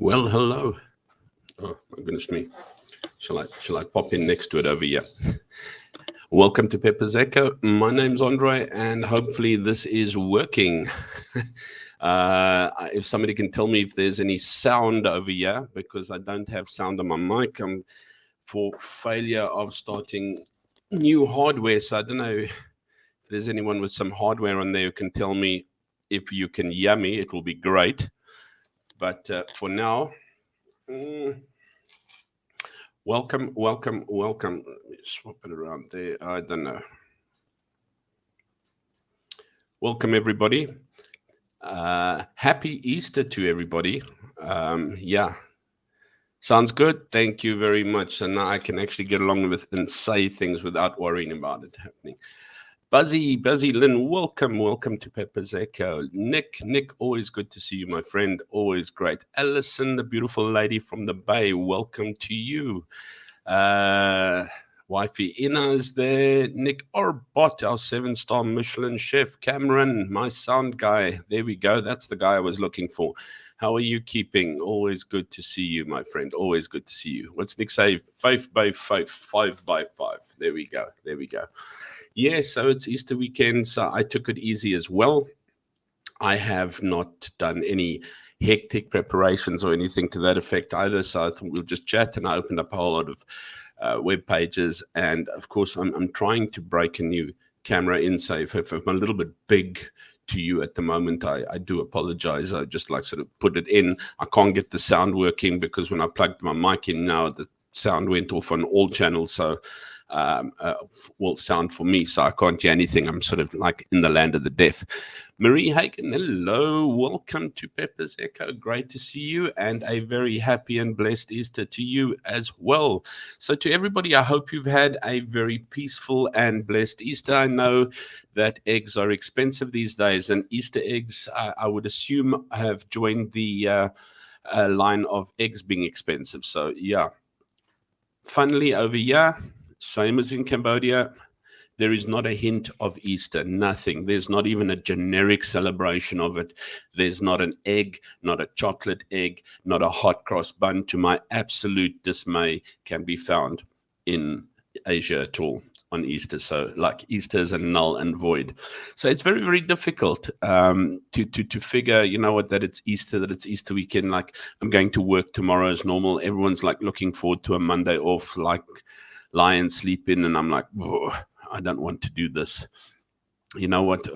Well, hello. Oh my goodness me. Shall I pop in next to it over here? Welcome to Pepper's Echo. My name's Andre, and hopefully this is working. If somebody can tell me if there's any sound over here, because I don't have sound on my mic. I'm for failure of starting new hardware. So I don't know if there's anyone with some hardware on there who can tell me if you can hear me. It will be great. But for now, welcome. Let me swap it around there. I don't know. Welcome, everybody. Happy Easter to everybody. Yeah, sounds good. Thank you very much. So now I can actually get along with and say things without worrying about it happening. Buzzy Lynn, welcome to Pepper's Echo. Nick, always good to see you, my friend. Always great. Alison, the beautiful lady from the Bay, welcome to you. Wifey Ina is there. Nick Orbot, our 7-star Michelin chef. Cameron, my sound guy. There we go. That's the guy I was looking for. How are you keeping? Always good to see you, my friend. Always good to see you. What's Nick say? 5 by 5, 5 by 5. There we go. Yeah, so it's Easter weekend, so I took it easy as well. I have not done any hectic preparations or anything to that effect either, so I thought we'll just chat, and I opened up a whole lot of web pages, and of course I'm trying to break a new camera in, so if I'm a little bit big to you at the moment, I do apologize. I just like sort of put it in. I can't get the sound working because when I plugged my mic in now, the sound went off on all channels, so will sound for me, so I can't hear anything. I'm sort of like in the land of the deaf. Marie Hagen, hello, welcome to Pepper's Echo. Great to see you, and a very happy and blessed Easter to you as well. So to everybody, I hope you've had a very peaceful and blessed Easter. I know that eggs are expensive these days, and Easter eggs, I would assume, have joined the line of eggs being expensive. So yeah, funnily over here, same as in Cambodia, there is not a hint of Easter, nothing. There's not even a generic celebration of it. There's not an egg, not a chocolate egg, not a hot cross bun, to my absolute dismay, can be found in Asia at all on Easter. So like Easter is a null and void. So it's very, very difficult to figure, you know what, that it's Easter weekend. Like I'm going to work tomorrow as normal. Everyone's like looking forward to a Monday off, like lie and sleep in, and I'm like, oh, I don't want to do this. You know what?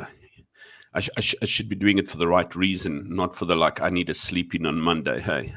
I should be doing it for the right reason, not for the like, I need to sleep in on Monday. Hey,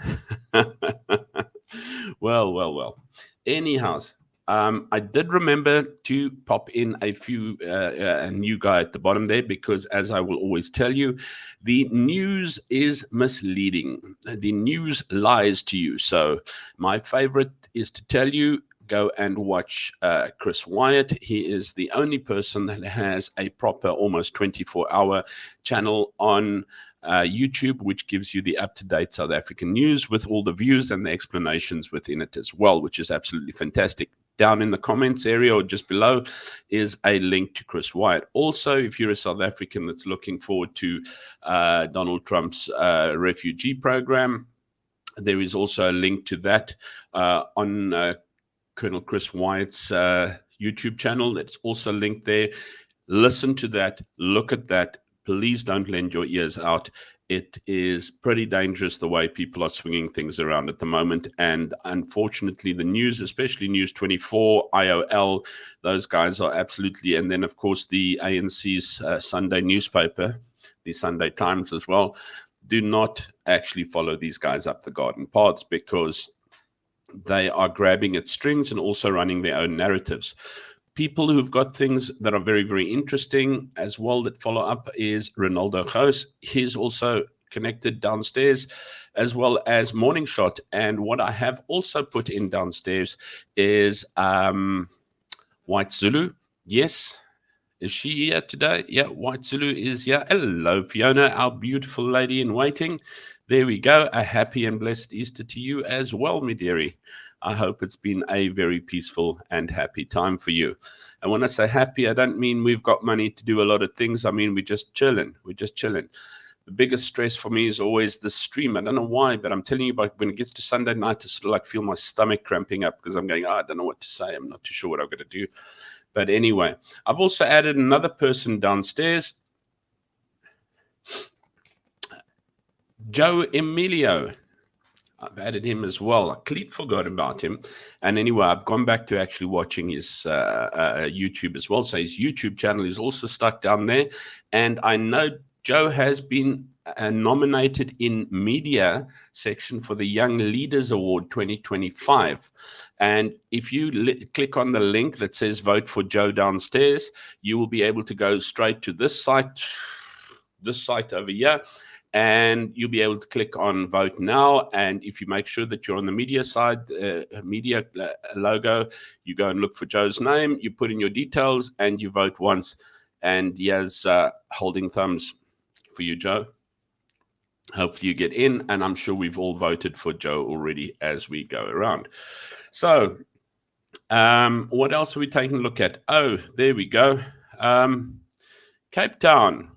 well. Anyhow, I did remember to pop in a few a new guy at the bottom there, because as I will always tell you, the news is misleading. The news lies to you. So my favorite is to tell you, go and watch Chris Wyatt. He is the only person that has a proper almost 24-hour channel on YouTube, which gives you the up-to-date South African news with all the views and the explanations within it as well, which is absolutely fantastic. Down in the comments area or just below is a link to Chris Wyatt. Also, if you're a South African that's looking forward to Donald Trump's refugee program, there is also a link to that on Colonel Chris Wyatt's YouTube channel. It's also linked there. Listen to that. Look at that. Please don't lend your ears out. It is pretty dangerous the way people are swinging things around at the moment. And unfortunately, the news, especially News 24, IOL, those guys are absolutely, and then, of course, the ANC's Sunday newspaper, the Sunday Times as well, do not actually follow these guys up the garden paths, because they are grabbing at strings and also running their own narratives. People who've got things that are very, very interesting as well that follow up is Ronaldo Gous. He's also connected downstairs, as well as Morning Shot. And what I have also put in downstairs is White Zulu. Yes. Is she here today? Yeah, White Zulu is here. Hello, Fiona, our beautiful lady in waiting. There we go. A happy and blessed Easter to you as well, my dearie. I hope it's been a very peaceful and happy time for you. And when I say happy, I don't mean we've got money to do a lot of things. I mean, we're just chilling. the biggest stress for me is always the stream. I don't know why, but I'm telling you, but when it gets to Sunday night, I sort of like feel my stomach cramping up because I'm going, I don't know what to say. I'm not too sure what I'm going to do. But anyway, I've also added another person downstairs, Joe Emilio. I've added him as well. I clearly forgot about him. And anyway, I've gone back to actually watching his YouTube as well. So his YouTube channel is also stuck down there. And I know Joe has been nominated in media section for the Young Leaders Award 2025. And if you click on the link that says vote for Joe downstairs, you will be able to go straight to this site over here. And you'll be able to click on vote now. And if you make sure that you're on the media side, media logo, you go and look for Joe's name, you put in your details, and you vote once. And he has holding thumbs for you, Joe. Hopefully you get in. And I'm sure we've all voted for Joe already as we go around. So what else are we taking a look at? Oh, there we go. Cape Town.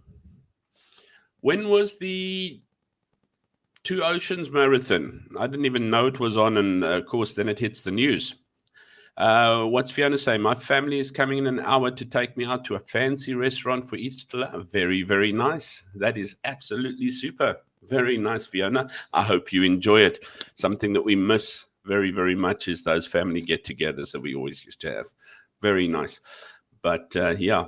When was the Two Oceans Marathon? I didn't even know it was on, and of course, then it hits the news. What's Fiona saying? My family is coming in an hour to take me out to a fancy restaurant for Easter. Very, very nice. That is absolutely super. Very nice, Fiona. I hope you enjoy it. Something that we miss very, very much is those family get-togethers that we always used to have. Very nice. But yeah.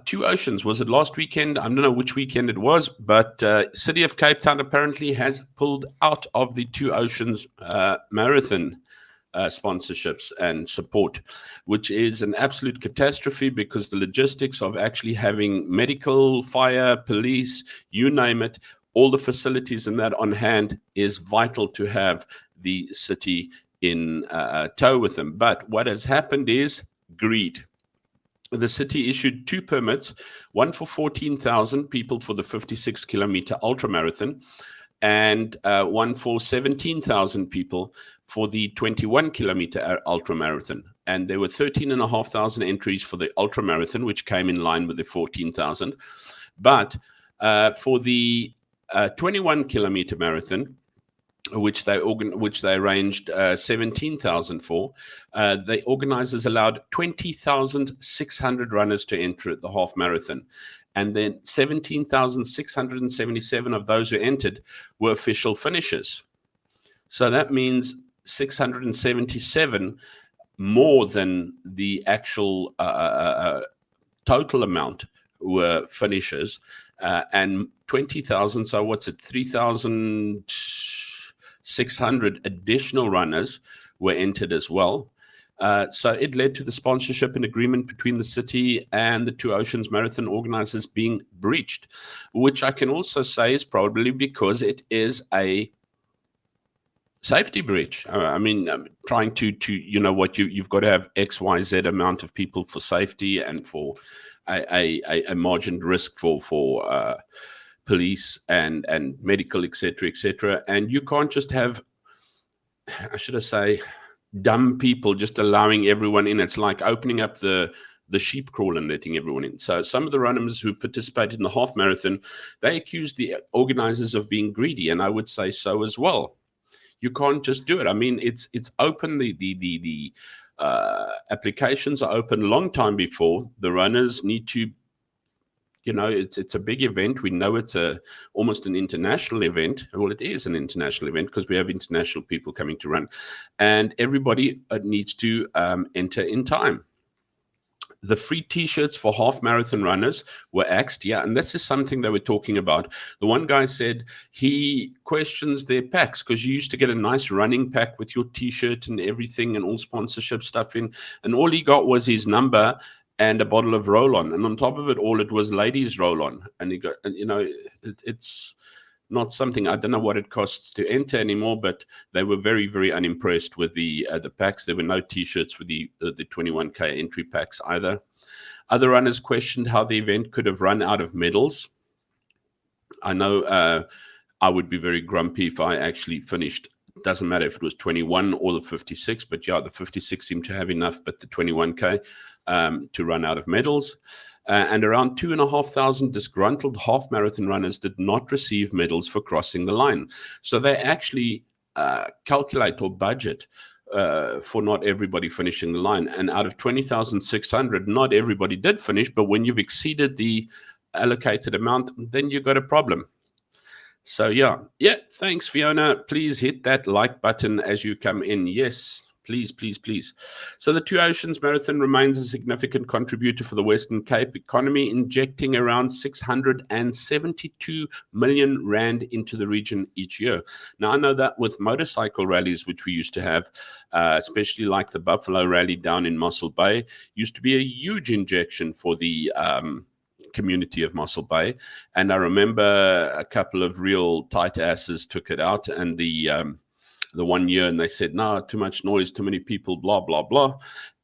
Two Oceans, was it last weekend? I don't know which weekend it was, but City of Cape Town apparently has pulled out of the Two Oceans marathon sponsorships and support, which is an absolute catastrophe because the logistics of actually having medical, fire, police, you name it, all the facilities and that on hand is vital to have the city in tow with them. But what has happened is greed. The city issued 2 permits, one for 14,000 people for the 56-kilometer ultramarathon and one for 17,000 people for the 21-kilometer ultramarathon. And there were 13,500 entries for the ultramarathon, which came in line with the 14,000. But for the 21-kilometer marathon, which they arranged 17,000 for. The organizers allowed 20,600 runners to enter at the half marathon. And then 17,677 of those who entered were official finishers. So that means 677 more than the actual total amount were finishers. And 20,000, so what's it, 3,600 additional runners were entered as well. So it led to the sponsorship and agreement between the city and the Two Oceans Marathon organizers being breached, which I can also say is probably because it is a safety breach. I mean, trying to you know what, you've got to have XYZ amount of people for safety and for a margined risk for police and medical, etc., and you can't just have, should I say, dumb people just allowing everyone in. It's like opening up the sheep crawl and letting everyone in. So some of the runners who participated in the half marathon, they accused the organizers of being greedy, and I would say so as well. You can't just do it. I mean, it's open. The applications are open a long time before. The runners need to, you know, it's a big event. We know it's almost an international event. Well, it is an international event because we have international people coming to run, and everybody needs to enter in time. The free T-shirts for half marathon runners were axed, yeah, and this is something they were talking about. The one guy said he questions their packs because you used to get a nice running pack with your T-shirt and everything and all sponsorship stuff in, and all he got was his number and a bottle of roll-on, and on top of it all, it was ladies' roll-on, and he got, you know, it's not something, I don't know what it costs to enter anymore, but they were very, very unimpressed with the packs. There were no T-shirts with the 21K entry packs either. Other runners questioned how the event could have run out of medals. I know I would be very grumpy if I actually finished. It doesn't matter if it was 21 or the 56, but yeah, the 56 seemed to have enough, but the 21K to run out of medals. and around 2,500 disgruntled half marathon runners did not receive medals for crossing the line. So they actually calculate or budget for not everybody finishing the line. And out of 20,600, not everybody did finish. But when you've exceeded the allocated amount, then you've got a problem. So yeah, thanks, Fiona. Please hit that like button as you come in. Yes, please, please, please. So the Two Oceans Marathon remains a significant contributor for the Western Cape economy, injecting around 672 million rand into the region each year. Now, I know that with motorcycle rallies, which we used to have, especially like the Buffalo Rally down in Mossel Bay, used to be a huge injection for the community of Mossel Bay. And I remember a couple of real tight asses took it out, and the 1 year, and they said, no, too much noise, too many people, blah, blah, blah.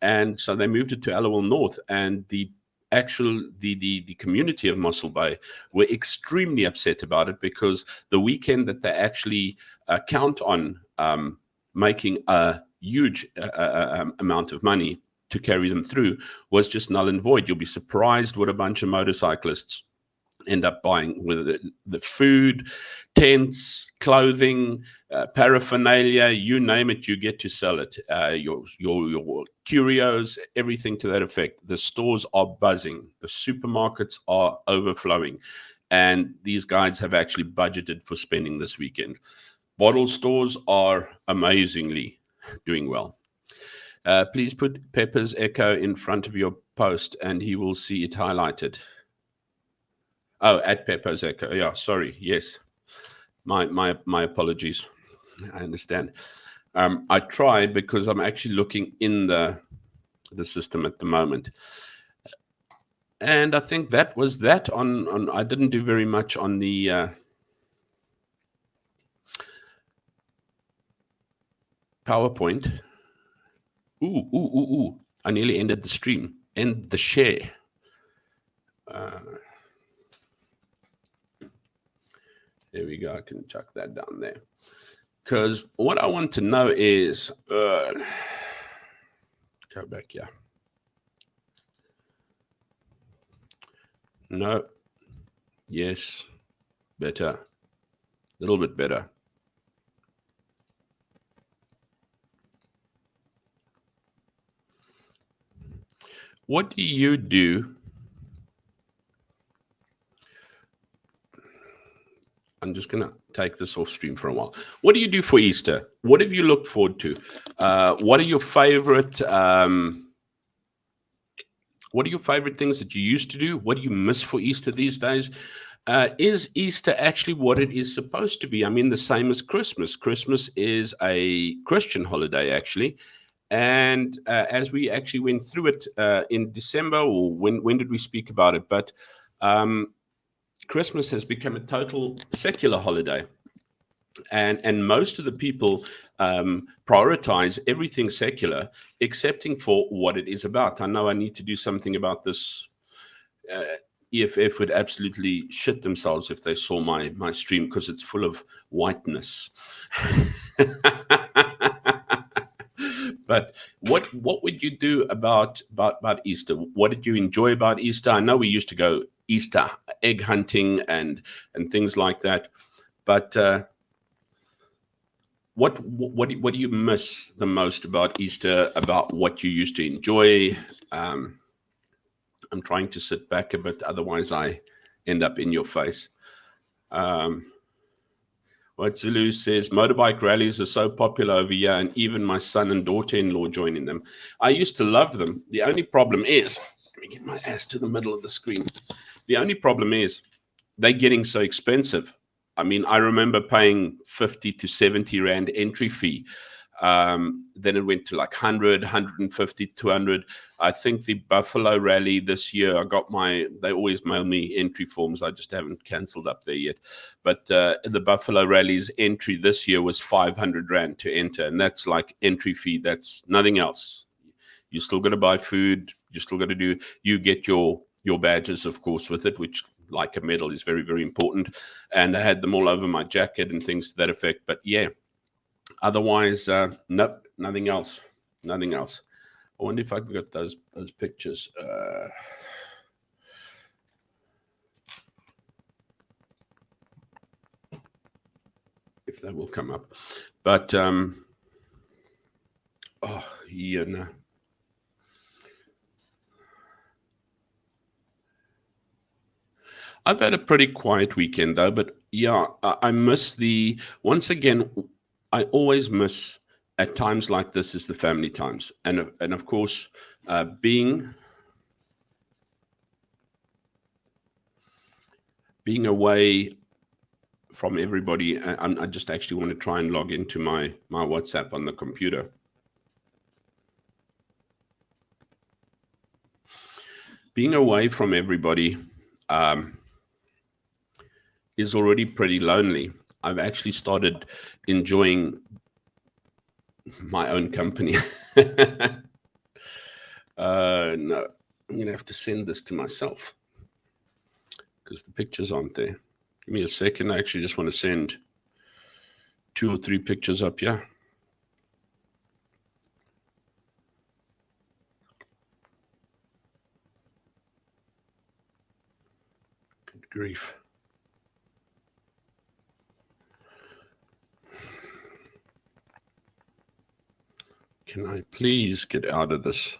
And so they moved it to Allowell North, and the community of Mossel Bay were extremely upset about it, because the weekend that they actually count on making a huge amount of money to carry them through was just null and void. You'll be surprised what a bunch of motorcyclists end up buying, with the food, tents, clothing, paraphernalia, you name it, you get to sell it. Your curios, everything to that effect. The stores are buzzing. The supermarkets are overflowing. And these guys have actually budgeted for spending this weekend. Bottle stores are amazingly doing well. Please put Pepper's Echo in front of your post and he will see it highlighted. Oh, at Pepper's Echo. Yeah, sorry. Yes. My apologies. I understand. I try, because I'm actually looking in the system at the moment. And I think that was that on I didn't do very much on the PowerPoint. Ooh. I nearly ended the stream. End the share. There we go. I can chuck that down there. Because what I want to know is, go back here. No. Yes. Better. A little bit better. What do you do? I'm just going to take this off stream for a while. What do you do for Easter? What have you looked forward to? What are your favorite things that you used to do? What do you miss for Easter these days? Is Easter actually what it is supposed to be? I mean, the same as Christmas. Christmas is a Christian holiday, actually. And as we actually went through it in December, or when did we speak about it? But Christmas has become a total secular holiday. And most of the people prioritize everything secular, excepting for what it is about. I know I need to do something about this. EFF would absolutely shit themselves if they saw my stream, because it's full of whiteness. But what would you do about Easter? What did you enjoy about Easter? I know we used to go Easter egg hunting and things like that, but what do you miss the most about Easter? About what you used to enjoy? I'm trying to sit back a bit, otherwise I end up in your face. What Zulu says, motorbike rallies are so popular over here, and even my son and daughter-in-law join in them. I used to love them. The only problem is, let me get my ass to the middle of the screen. The only problem is they're getting so expensive. I mean, I remember paying 50 to 70 Rand entry fee. Then it went to like 100, 150, 200. I think the Buffalo Rally this year, they always mail me entry forms. I just haven't cancelled up there yet. But the Buffalo Rally's entry this year was 500 Rand to enter. And that's like entry fee. That's nothing else. You still got to buy food. You still got to you get your badges, of course, with it, which like a medal is very, very important. And I had them all over my jacket and things to that effect. But yeah. Otherwise, nope, nothing else. I wonder if I can get those pictures. if that will come up. But oh yeah, no. I've had a pretty quiet weekend though, but yeah, I miss once again, I always miss at times like this is the family times. And of course, being away from everybody. I just actually want to try and log into my WhatsApp on the computer. Being away from everybody is already pretty lonely. I've actually started enjoying my own company. No, I'm going to have to send this to myself because the pictures aren't there. Give me a second. I actually just want to send 2 or 3 pictures up here. Good grief. Can I please get out of this?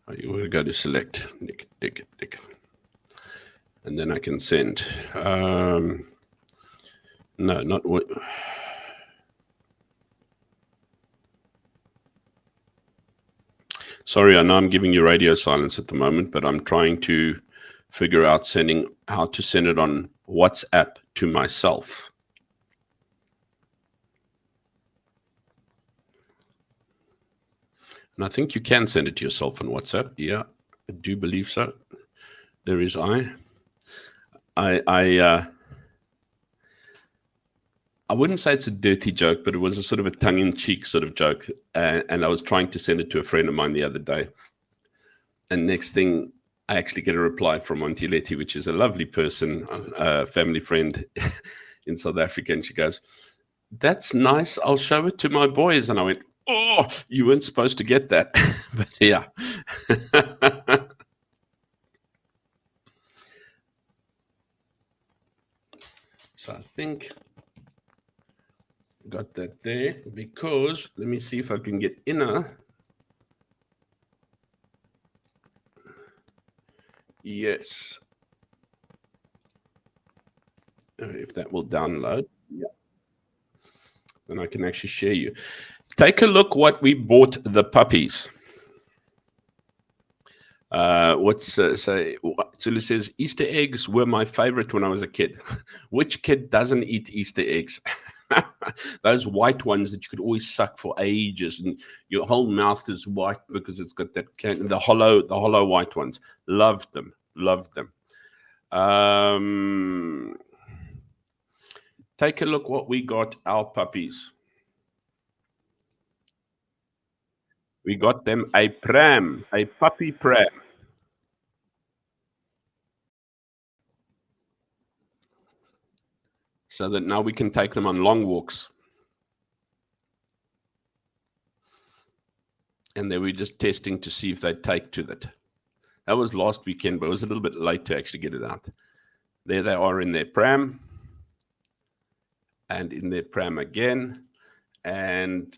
Oh, you will go to select, Nick. And then I can send. No, not what. Sorry, I know I'm giving you radio silence at the moment, but I'm trying to figure out how to send it on WhatsApp to myself. And I think you can send it to yourself on WhatsApp. Yeah, I do believe so. There is I wouldn't say it's a dirty joke, but it was a sort of a tongue-in-cheek sort of joke. And I was trying to send it to a friend of mine the other day. And next thing, I actually get a reply from Auntie Letty, which is a lovely person, a family friend in South Africa. And she goes, "That's nice. I'll show it to my boys." And I went, "Oh, you weren't supposed to get that." But yeah. So I think got that there because let me see if I can get inner. Yes. If that will download. Yeah. Then I can actually share you. Take a look what we bought the puppies. Tsulu says, Easter eggs were my favorite when I was a kid. Which kid doesn't eat Easter eggs? Those white ones that you could always suck for ages, and your whole mouth is white because it's got that the hollow white ones. Loved them. Take a look what we got our puppies. We got them a pram, a puppy pram. So that now we can take them on long walks. And they were just testing to see if they'd take to that. That was last weekend, but it was a little bit late to actually get it out. There they are in their pram. And in their pram again. And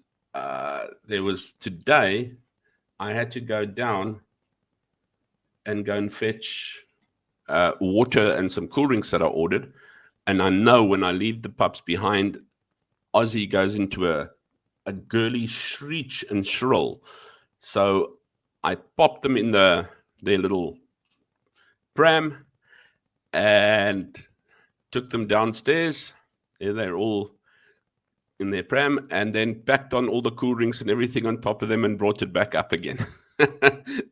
there was today, I had to go down and go and fetch water and some cool drinks that I ordered. And I know when I leave the pups behind, Ozzy goes into a girly shriek and shrill. So I popped them in their little pram and took them downstairs. They're all in their pram, and then packed on all the cool drinks and everything on top of them and brought it back up again.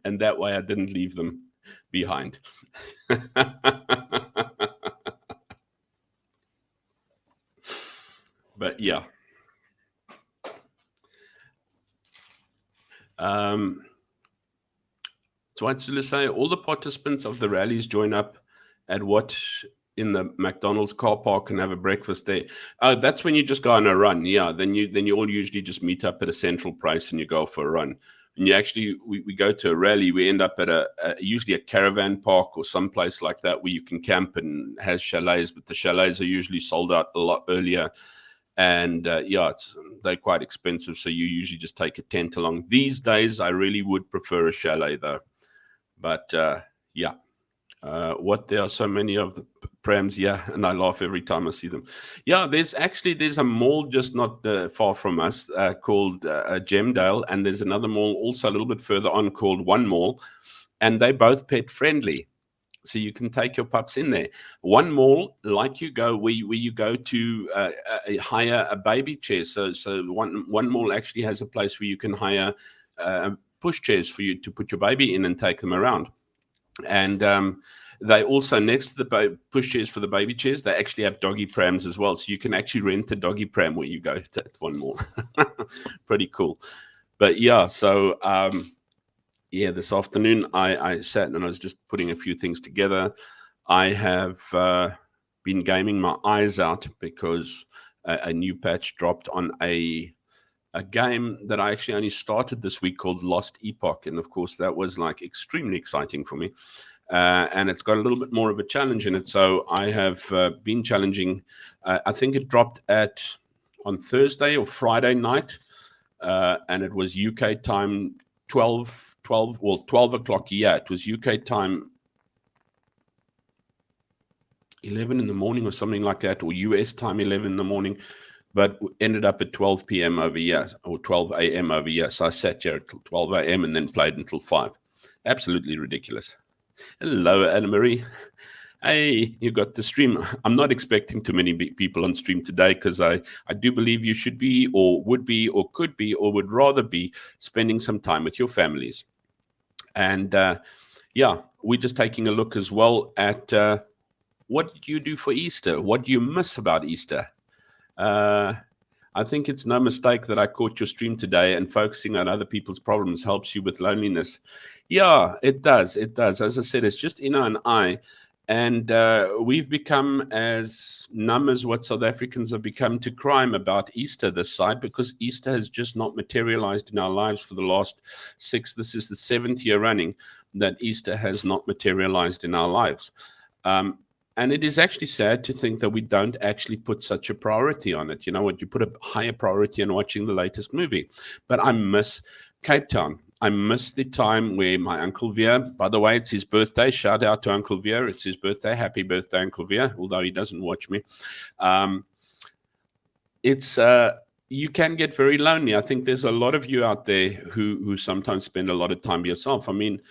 And that way I didn't leave them behind. But yeah. So I'd say all the participants of the rallies join up at what in the McDonald's car park and have a breakfast there. Oh, that's when you just go on a run. Yeah, then you all usually just meet up at a central price and you go for a run. and you actually we go to a rally, we end up at usually a caravan park or someplace like that where you can camp and has chalets, but the chalets are usually sold out a lot earlier. And they're quite expensive, so you usually just take a tent along. These days, I really would prefer a chalet though. But what there are so many of the prams, and I laugh every time I see them. There's a mall just not far from us called Gemdale, and there's another mall also a little bit further on called One Mall, and they're both pet friendly. So you can take your pups in there. One mall, like you go where you go to hire a baby chair. So one mall actually has a place where you can hire push chairs for you to put your baby in and take them around. And they also, next to the push chairs for the baby chairs, they actually have doggy prams as well. So you can actually rent a doggy pram where you go to One Mall. Pretty cool. But this afternoon I sat and I was just putting a few things together. I have been gaming my eyes out because a new patch dropped on a game that I actually only started this week called Lost Epoch. And of course, that was like extremely exciting for me. And it's got a little bit more of a challenge in it. So I have been challenging. I think it dropped on Thursday or Friday night. And it was UK time 12 o'clock. It was UK time 11 in the morning or something like that, or US time 11 in the morning, but ended up at 12 p.m. over here, or 12 a.m. over here. So I sat here until 12 a.m. and then played until 5. Absolutely ridiculous. Hello, Anna Marie. Hey, you got the stream. I'm not expecting too many people on stream today because I do believe you should be, or would be, or could be, or would rather be spending some time with your families. And we're just taking a look as well at what do you do for Easter? What do you miss about Easter? I think it's no mistake that I caught your stream today, and focusing on other people's problems helps you with loneliness. Yeah, it does. It does. As I said, it's just Ina and I. And we've become as numb as what South Africans have become to crime about Easter this side, because Easter has just not materialized in our lives for the last 6. This is the 7th year running that Easter has not materialized in our lives. And it is actually sad to think that we don't actually put such a priority on it. You know what? You put a higher priority on watching the latest movie. But I miss Cape Town. I miss the time where my Uncle Veer, by the way, it's his birthday. Shout out to Uncle Veer. It's his birthday. Happy birthday, Uncle Veer, although he doesn't watch me. You can get very lonely. I think there's a lot of you out there who sometimes spend a lot of time by yourself. I mean,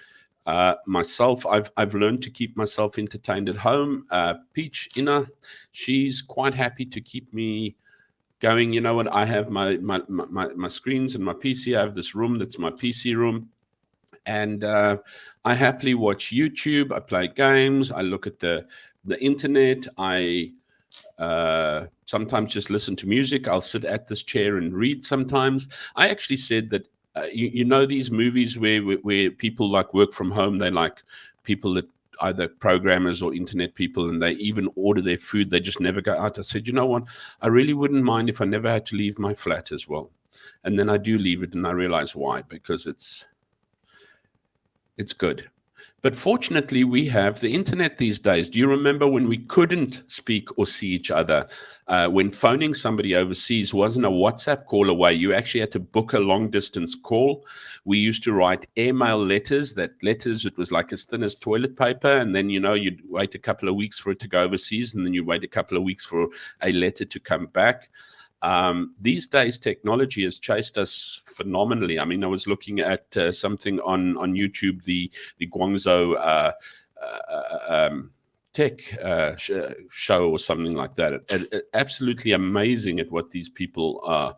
myself, I've learned to keep myself entertained at home. Peach, Ina, she's quite happy to keep me going. You know what? I have my screens and my PC. I have this room that's my PC room, and I happily watch YouTube. I play games. I look at the internet. I sometimes just listen to music. I'll sit at this chair and read sometimes. I actually said that you know these movies where people like work from home. They like people that either programmers or internet people, and they even order their food. They just never go out. I said, you know what? I really wouldn't mind if I never had to leave my flat as well. And then I do leave it, and I realize why, because it's good. But fortunately, we have the internet these days. Do you remember when we couldn't speak or see each other? When phoning somebody overseas wasn't a WhatsApp call away. You actually had to book a long-distance call. We used to write airmail letters. It was like as thin as toilet paper. And then, you'd wait a couple of weeks for it to go overseas. And then you'd wait a couple of weeks for a letter to come back. These days, technology has chased us phenomenally. I mean, I was looking at something on YouTube, the Guangzhou tech show or something like that. Absolutely amazing at what these people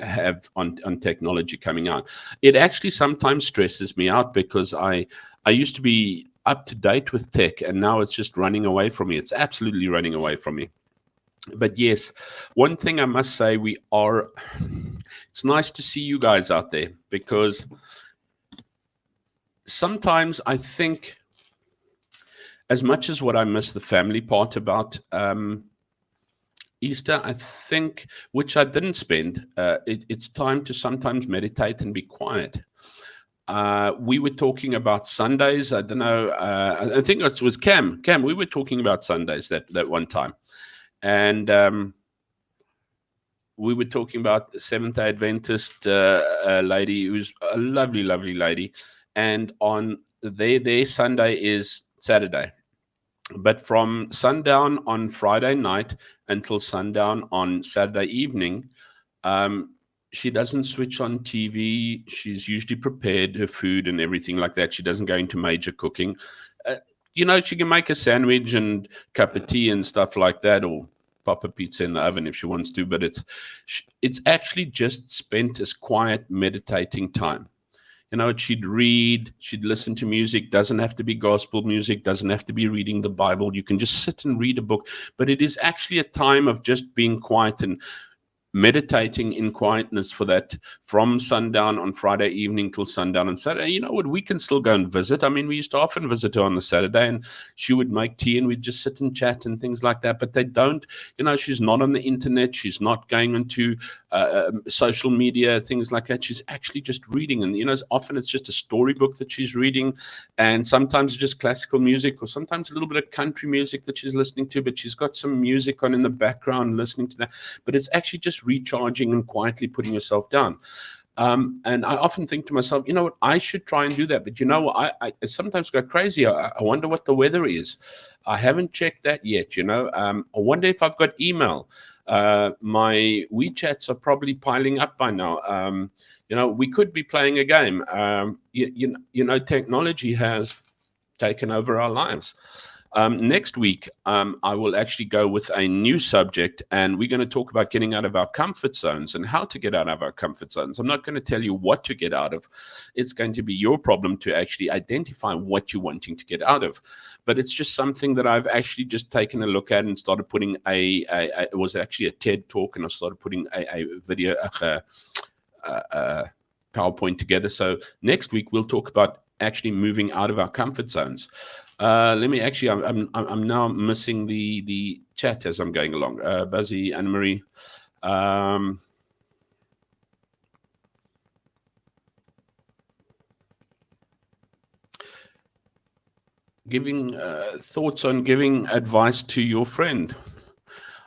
have on technology coming out. It actually sometimes stresses me out because I used to be up to date with tech, and now it's just running away from me. It's absolutely running away from me. But yes, one thing I must say, it's nice to see you guys out there, because sometimes I think, as much as what I miss the family part about Easter, I think, which I didn't spend, it's time to sometimes meditate and be quiet. we were talking about Sundays. I don't know. I think it was Cam. Cam, we were talking about Sundays that one time, and we were talking about the Seventh-day Adventist lady, who's a lovely, lovely lady, and on their Sunday is Saturday. But from sundown on Friday night until sundown on Saturday evening, she doesn't switch on TV. She's usually prepared her food and everything like that. She doesn't go into major cooking. She can make a sandwich and cup of tea and stuff like that, or pop a pizza in the oven if she wants to. But it's actually just spent as quiet, meditating time. She'd read, she'd listen to music. Doesn't have to be gospel music, doesn't have to be reading the Bible. You can just sit and read a book. But it is actually a time of just being quiet and meditating in quietness for that, from sundown on Friday evening till sundown on Saturday. You know what? We can still go and visit. I mean, we used to often visit her on the Saturday, and she would make tea and we'd just sit and chat and things like that. But they don't, she's not on the internet. She's not going into social media, things like that. She's actually just reading. And, often it's just a storybook that she's reading, and sometimes just classical music, or sometimes a little bit of country music that she's listening to, but she's got some music on in the background listening to that. But it's actually just recharging and quietly putting yourself down. And I often think to myself, you know what, I should try and do that. But I sometimes go crazy. I wonder what the weather is. I haven't checked that yet. I wonder if I've got email. My WeChats are probably piling up by now. We could be playing a game. Technology has taken over our lives. Next week, I will actually go with a new subject, and we're going to talk about getting out of our comfort zones and how to get out of our comfort zones. I'm not going to tell you what to get out of. It's going to be your problem to actually identify what you're wanting to get out of. But it's just something that I've actually just taken a look at and started putting it was actually a TED talk, and I started putting a video, PowerPoint together. So next week, we'll talk about actually moving out of our comfort zones. Let me actually, I'm now missing the chat as I'm going along. Buzzy, Anne-Marie. Giving thoughts on giving advice to your friend.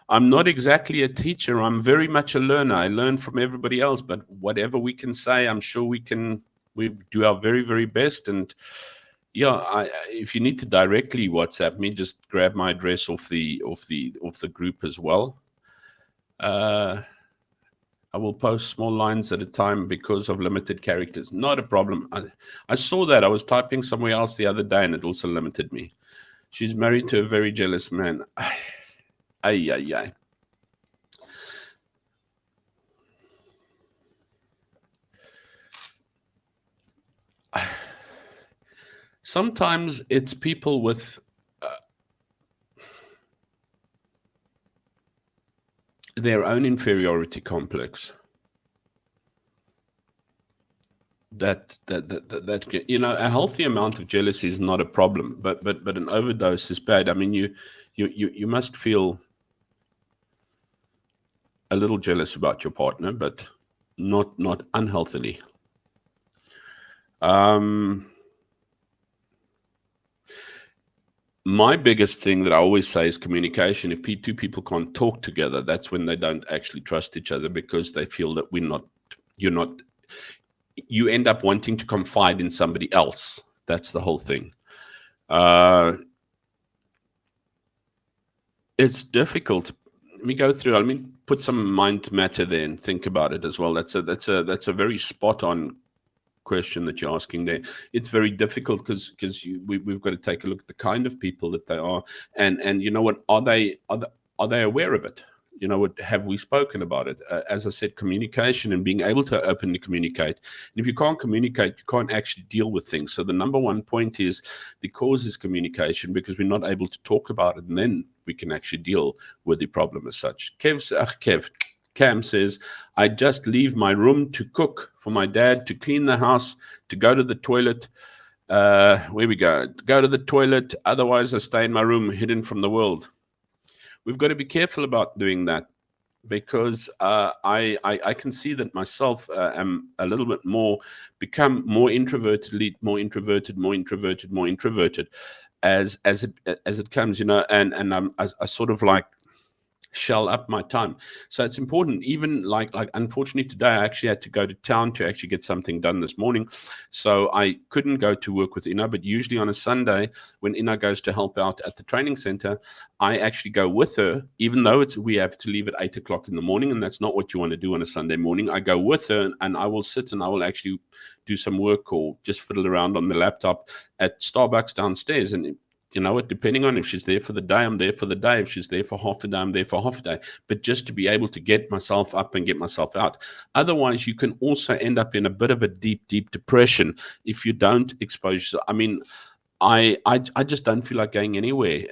I'm not exactly a teacher. I'm very much a learner. I learn from everybody else, but whatever we can say, I'm sure we do our very, very best. And yeah, if you need to directly WhatsApp me, just grab my address off the group as well. I will post small lines at a time because of limited characters. Not a problem. I saw that. I was typing somewhere else the other day, and it also limited me. She's married to a very jealous man. Ay. Sometimes it's people with their own inferiority complex that a healthy amount of jealousy is not a problem, but an overdose is bad. I mean, you must feel a little jealous about your partner, but not unhealthily. My biggest thing that I always say is communication. If two people can't talk together, that's when they don't actually trust each other, because they feel that you end up wanting to confide in somebody else. That's the whole thing. It's difficult. Let me go through. Let me put some mind to matter there and think about it as well. That's a very spot on question that you're asking there. It's very difficult because we've got to take a look at the kind of people that they are, and you know what, are they aware of it? You know what, have we spoken about it? As I said, communication and being able to openly communicate. And if you can't communicate, you can't actually deal with things. So the number one point is the cause is communication, because we're not able to talk about it, and then we can actually deal with the problem as such. Cam says, I just leave my room to cook for my dad, to clean the house, to go to the toilet. Where we go? To go to the toilet. Otherwise, I stay in my room, hidden from the world. We've got to be careful about doing that. because I can see that myself am a little bit more, become more introverted, more introverted as it comes, and I sort of like shell up my time. So it's important. Even like unfortunately today I actually had to go to town to actually get something done this morning, so I couldn't go to work with Ina. But usually on a Sunday, when Ina goes to help out at the training center, I actually go with her, even though we have to leave at 8 o'clock in the morning, and that's not what you want to do on a Sunday morning. I go with her, and I will sit and I will actually do some work or just fiddle around on the laptop at Starbucks downstairs. And you know what, depending on if she's there for the day, I'm there for the day. If she's there for half a day, I'm there for half a day. But just to be able to get myself up and get myself out. Otherwise, you can also end up in a bit of a deep, deep depression if you don't expose yourself. I mean, I just don't feel like going anywhere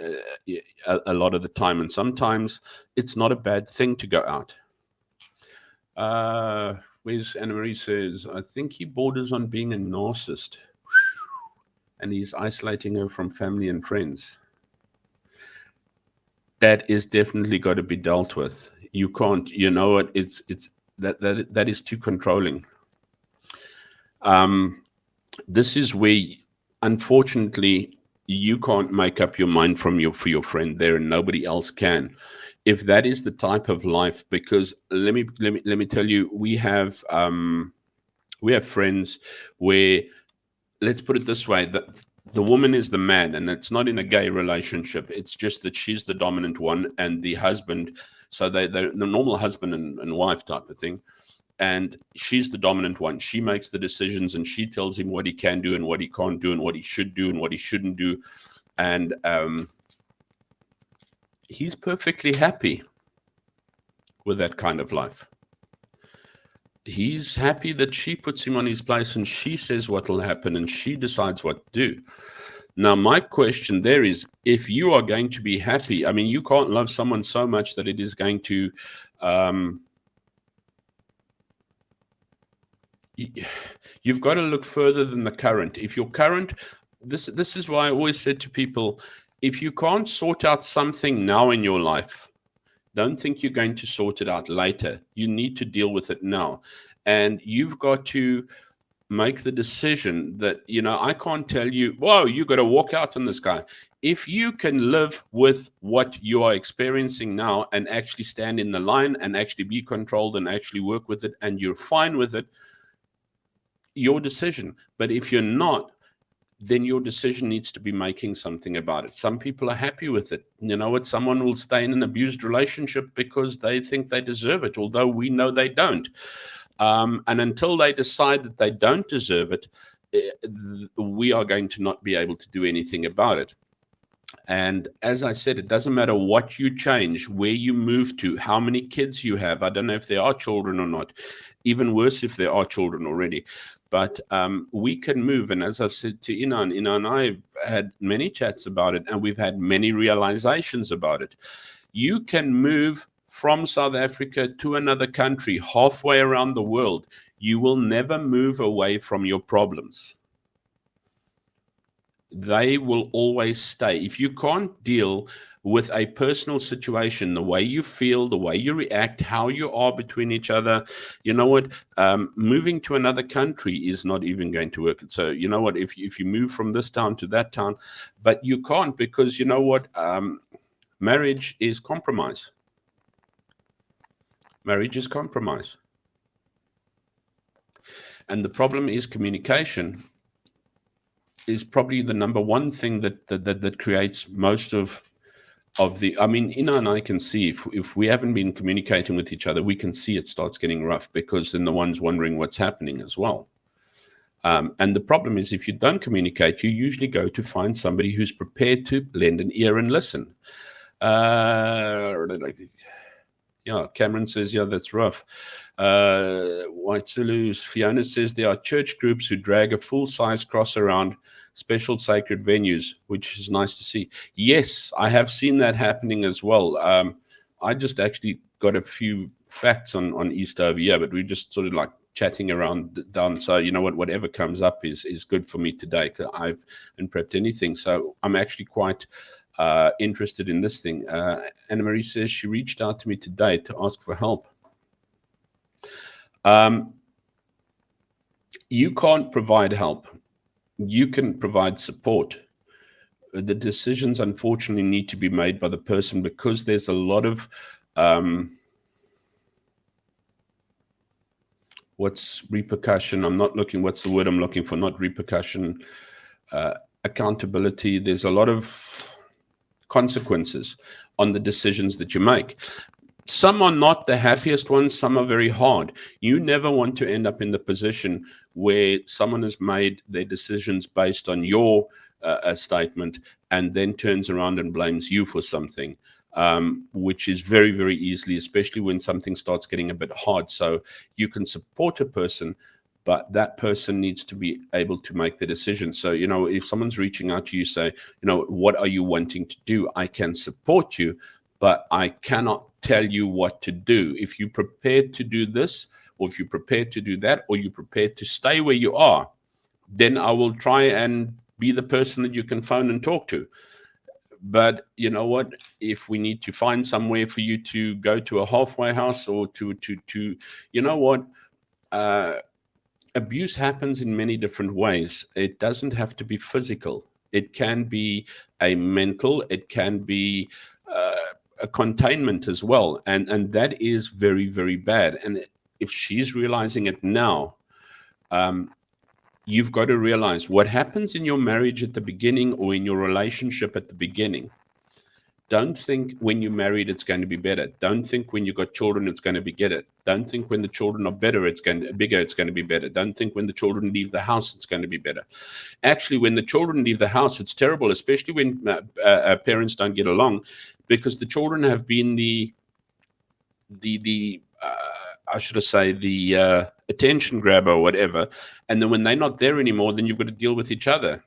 a lot of the time. And sometimes it's not a bad thing to go out. Where's Anna Marie says, I think he borders on being a narcissist, and he's isolating her from family and friends. That is definitely got to be dealt with. You can't, you know what? It's that is too controlling. This is where, unfortunately, you can't make up your mind for your friend there, and nobody else can. If that is the type of life, because let me tell you, we have friends where, let's put it this way, that the woman is the man, and it's not in a gay relationship. It's just that she's the dominant one, and the husband, so they're the normal husband and wife type of thing, and she's the dominant one. She makes the decisions, and she tells him what he can do and what he can't do and what he should do and what he shouldn't do. And he's perfectly happy with that kind of life. He's happy that she puts him on his place and she says what will happen and she decides what to do. Now, my question there is, if you are going to be happy, I mean, you can't love someone so much that it is going to, you've got to look further than the current. If your current, this is why I always said to people, if you can't sort out something now in your life, don't think you're going to sort it out later. You need to deal with it now. And you've got to make the decision that, I can't tell you, whoa, you got to walk out on this guy. If you can live with what you are experiencing now and actually stand in the line and actually be controlled and actually work with it, and you're fine with it, your decision. But if you're not, then your decision needs to be making something about it. Some people are happy with it. You know what? Someone will stay in an abused relationship because they think they deserve it, although we know they don't. And until they decide that they don't deserve it, we are going to not be able to do anything about it. And as I said, it doesn't matter what you change, where you move to, how many kids you have. I don't know if there are children or not. Even worse if there are children already. But we can move. And as I've said to Ina and I have had many chats about it, and we've had many realizations about it. You can move from South Africa to another country, halfway around the world. You will never move away from your problems. They will always stay. If you can't deal with a personal situation, the way you feel, the way you react, how you are between each other, you know what, moving to another country is not even going to work. So you know what, if you move from this town to that town, but you can't, because you know what, marriage is compromise. Marriage is compromise. And the problem is communication is probably the number one thing that creates most of the, I mean, Ina and I can see if we haven't been communicating with each other, we can see it starts getting rough, because then the one's wondering what's happening as well. And the problem is, if you don't communicate, you usually go to find somebody who's prepared to lend an ear and listen. Yeah, Cameron says, yeah, that's rough. White Zulu's Fiona says there are church groups who drag a full-size cross around special sacred venues, which is nice to see. Yes, I have seen that happening as well. I just actually got a few facts on Easter over here, but we're just sort of like chatting around down. So you know what, whatever comes up is good for me today, because I haven't prepped anything. So I'm actually quite interested in this thing. Anna Marie says she reached out to me today to ask for help. You can't provide help. You can provide support. The decisions, unfortunately, need to be made by the person, because there's a lot of what's repercussion? What's the word I'm looking for? Not repercussion, accountability. There's a lot of consequences on the decisions that you make. Some are not the happiest ones. Some are very hard. You never want to end up in the position where someone has made their decisions based on your statement and then turns around and blames you for something, which is very, very easily, especially when something starts getting a bit hard. So you can support a person, but that person needs to be able to make the decision. So, if someone's reaching out to you, say, what are you wanting to do? I can support you, but I cannot tell you what to do. If you're prepared to do this, or if you're prepared to do that, or you're prepared to stay where you are, then I will try and be the person that you can phone and talk to. But you know what? If we need to find somewhere for you to go to a halfway house, or to abuse happens in many different ways. It doesn't have to be physical. It can be a mental, it can be a containment as well. And that is very, very bad. And if she's realizing it now, you've got to realize what happens in your marriage at the beginning, or in your relationship at the beginning. Don't think when you're married it's going to be better. Don't think when you've got children it's going to be better. Don't think when the children are bigger it's going to be better. Don't think when the children leave the house it's going to be better. Actually, when the children leave the house, it's terrible, especially when parents don't get along, because the children have been the attention grabber or whatever. And then when they're not there anymore, then you've got to deal with each other.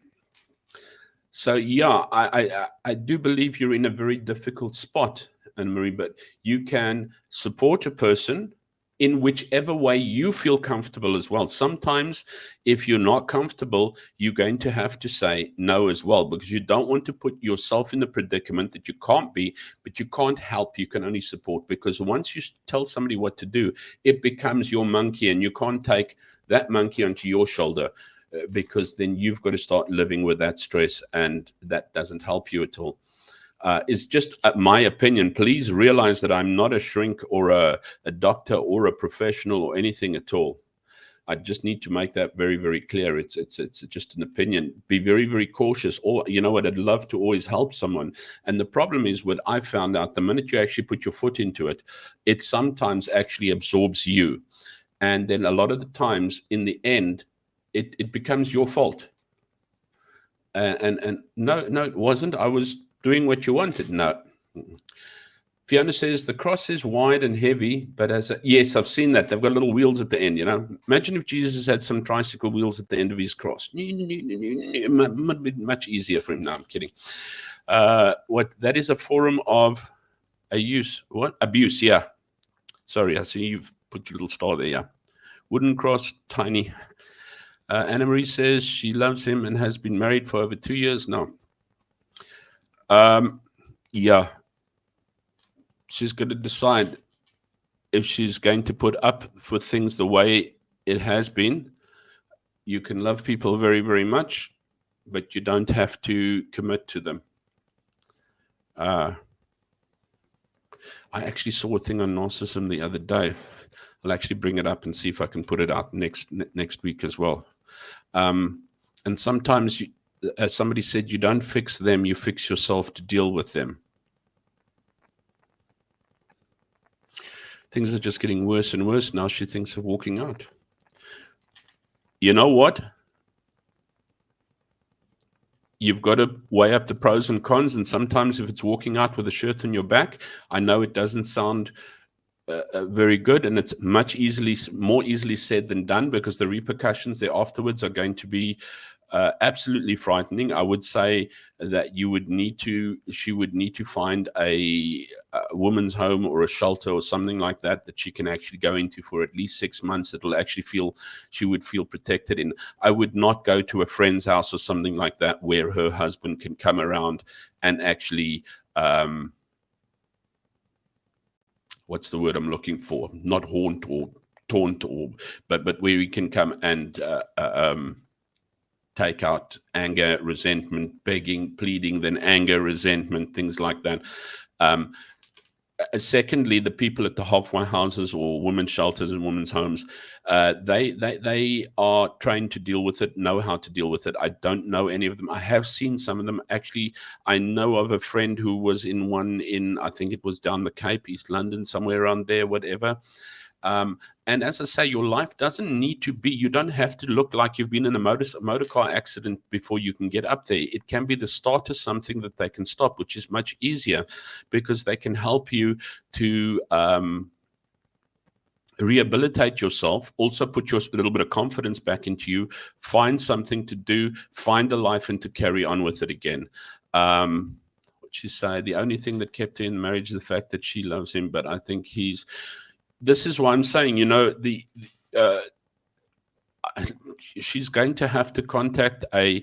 So yeah, I do believe you're in a very difficult spot, Anne-Marie, but you can support a person in whichever way you feel comfortable as well. Sometimes if you're not comfortable, you're going to have to say no as well, because you don't want to put yourself in the predicament that you can't be, but you can't help, you can only support. Because once you tell somebody what to do, it becomes your monkey, and you can't take that monkey onto your shoulder, because then you've got to start living with that stress, and that doesn't help you at all. It's just my opinion. Please realize that I'm not a shrink or a doctor or a professional or anything at all. I just need to make that very, very clear. It's just an opinion. Be very, very cautious. Or, you know what, I'd love to always help someone. And the problem is, what I found out, the minute you actually put your foot into it, it sometimes actually absorbs you. And then a lot of the times, in the end, it becomes your fault. And no, it wasn't. I was doing what you wanted. No. Fiona says the cross is wide and heavy, but yes, I've seen that. They've got little wheels at the end. Imagine if Jesus had some tricycle wheels at the end of his cross. It might be much easier for him. No, I'm kidding. That is a form of abuse. What? Abuse, yeah. Sorry, I see you've put your little star there, yeah. Wooden cross, tiny. Anna Marie says she loves him and has been married for over 2 years now. Yeah. She's going to decide if she's going to put up for things the way it has been. You can love people very, very much, but you don't have to commit to them. I actually saw a thing on narcissism the other day. I'll actually bring it up and see if I can put it out next week as well. And sometimes, as somebody said, you don't fix them, you fix yourself to deal with them. Things are just getting worse and worse now. She thinks of walking out. You know what? You've got to weigh up the pros and cons. And sometimes if it's walking out with a shirt on your back, I know it doesn't sound very good, and it's more easily said than done, because the repercussions there afterwards are going to be absolutely frightening. I would say that she would need to find a woman's home or a shelter or something like that she can actually go into for at least 6 months. It'll actually she would feel protected in. I would not go to a friend's house or something like that where her husband can come around and actually, what's the word I'm looking for? Not haunt or taunt, but where he can come and take out anger, resentment, begging, pleading, then anger, resentment, things like that. Secondly, the people at the halfway houses or women's shelters and women's homes, they are trained to deal with it, know how to deal with it. I don't know any of them. I have seen some of them. Actually, I know of a friend who was in one I think it was down the Cape, East London, somewhere around there, whatever. And as I say, your life doesn't need to be, you don't have to look like you've been in a motor car accident before you can get up there. It can be the start of something that they can stop, which is much easier because they can help you to rehabilitate yourself, also put your little bit of confidence back into you, find something to do, find a life and to carry on with it again. What you say, the only thing that kept her in marriage is the fact that she loves him, but I think this is why I'm saying, she's going to have to contact a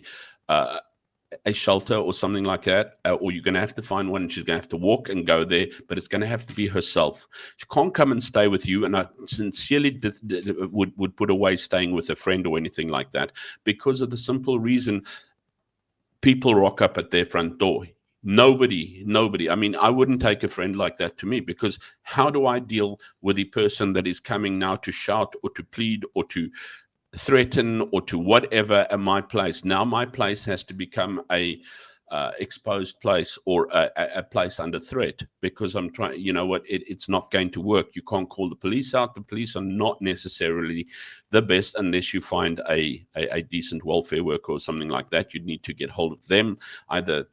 shelter or something like that, or you're going to have to find one and she's going to have to walk and go there, but it's going to have to be herself. She can't come and stay with you, and I sincerely would put away staying with a friend or anything like that, because of the simple reason people rock up at their front door. Nobody. I mean, I wouldn't take a friend like that to me, because how do I deal with the person that is coming now to shout or to plead or to threaten or to whatever at my place? Now my place has to become a exposed place or a place under threat, because I'm trying, it's not going to work. You can't call the police out. The police are not necessarily the best unless you find a decent welfare worker or something like that. You'd need to get hold of them, either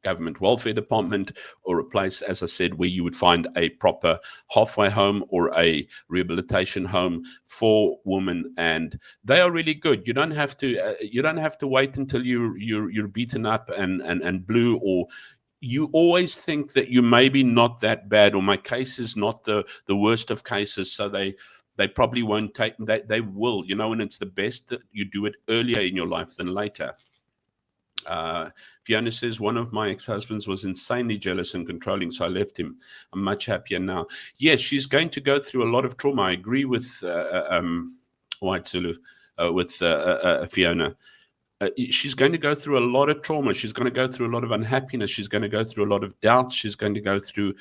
government welfare department or a place, as I said, where you would find a proper halfway home or a rehabilitation home for women, and they are really good. You don't have to wait until you're beaten up and blue, or you always think that you maybe not that bad, or my case is not the worst of cases, so they probably won't take that. They will, and it's the best that you do it earlier in your life than later. Fiona says, one of my ex-husbands was insanely jealous and controlling, so I left him. I'm much happier now. Yes, she's going to go through a lot of trauma. I agree with White Zulu, with Fiona. She's going to go through a lot of trauma. She's going to go through a lot of unhappiness. She's going to go through a lot of doubts. She's going to go through,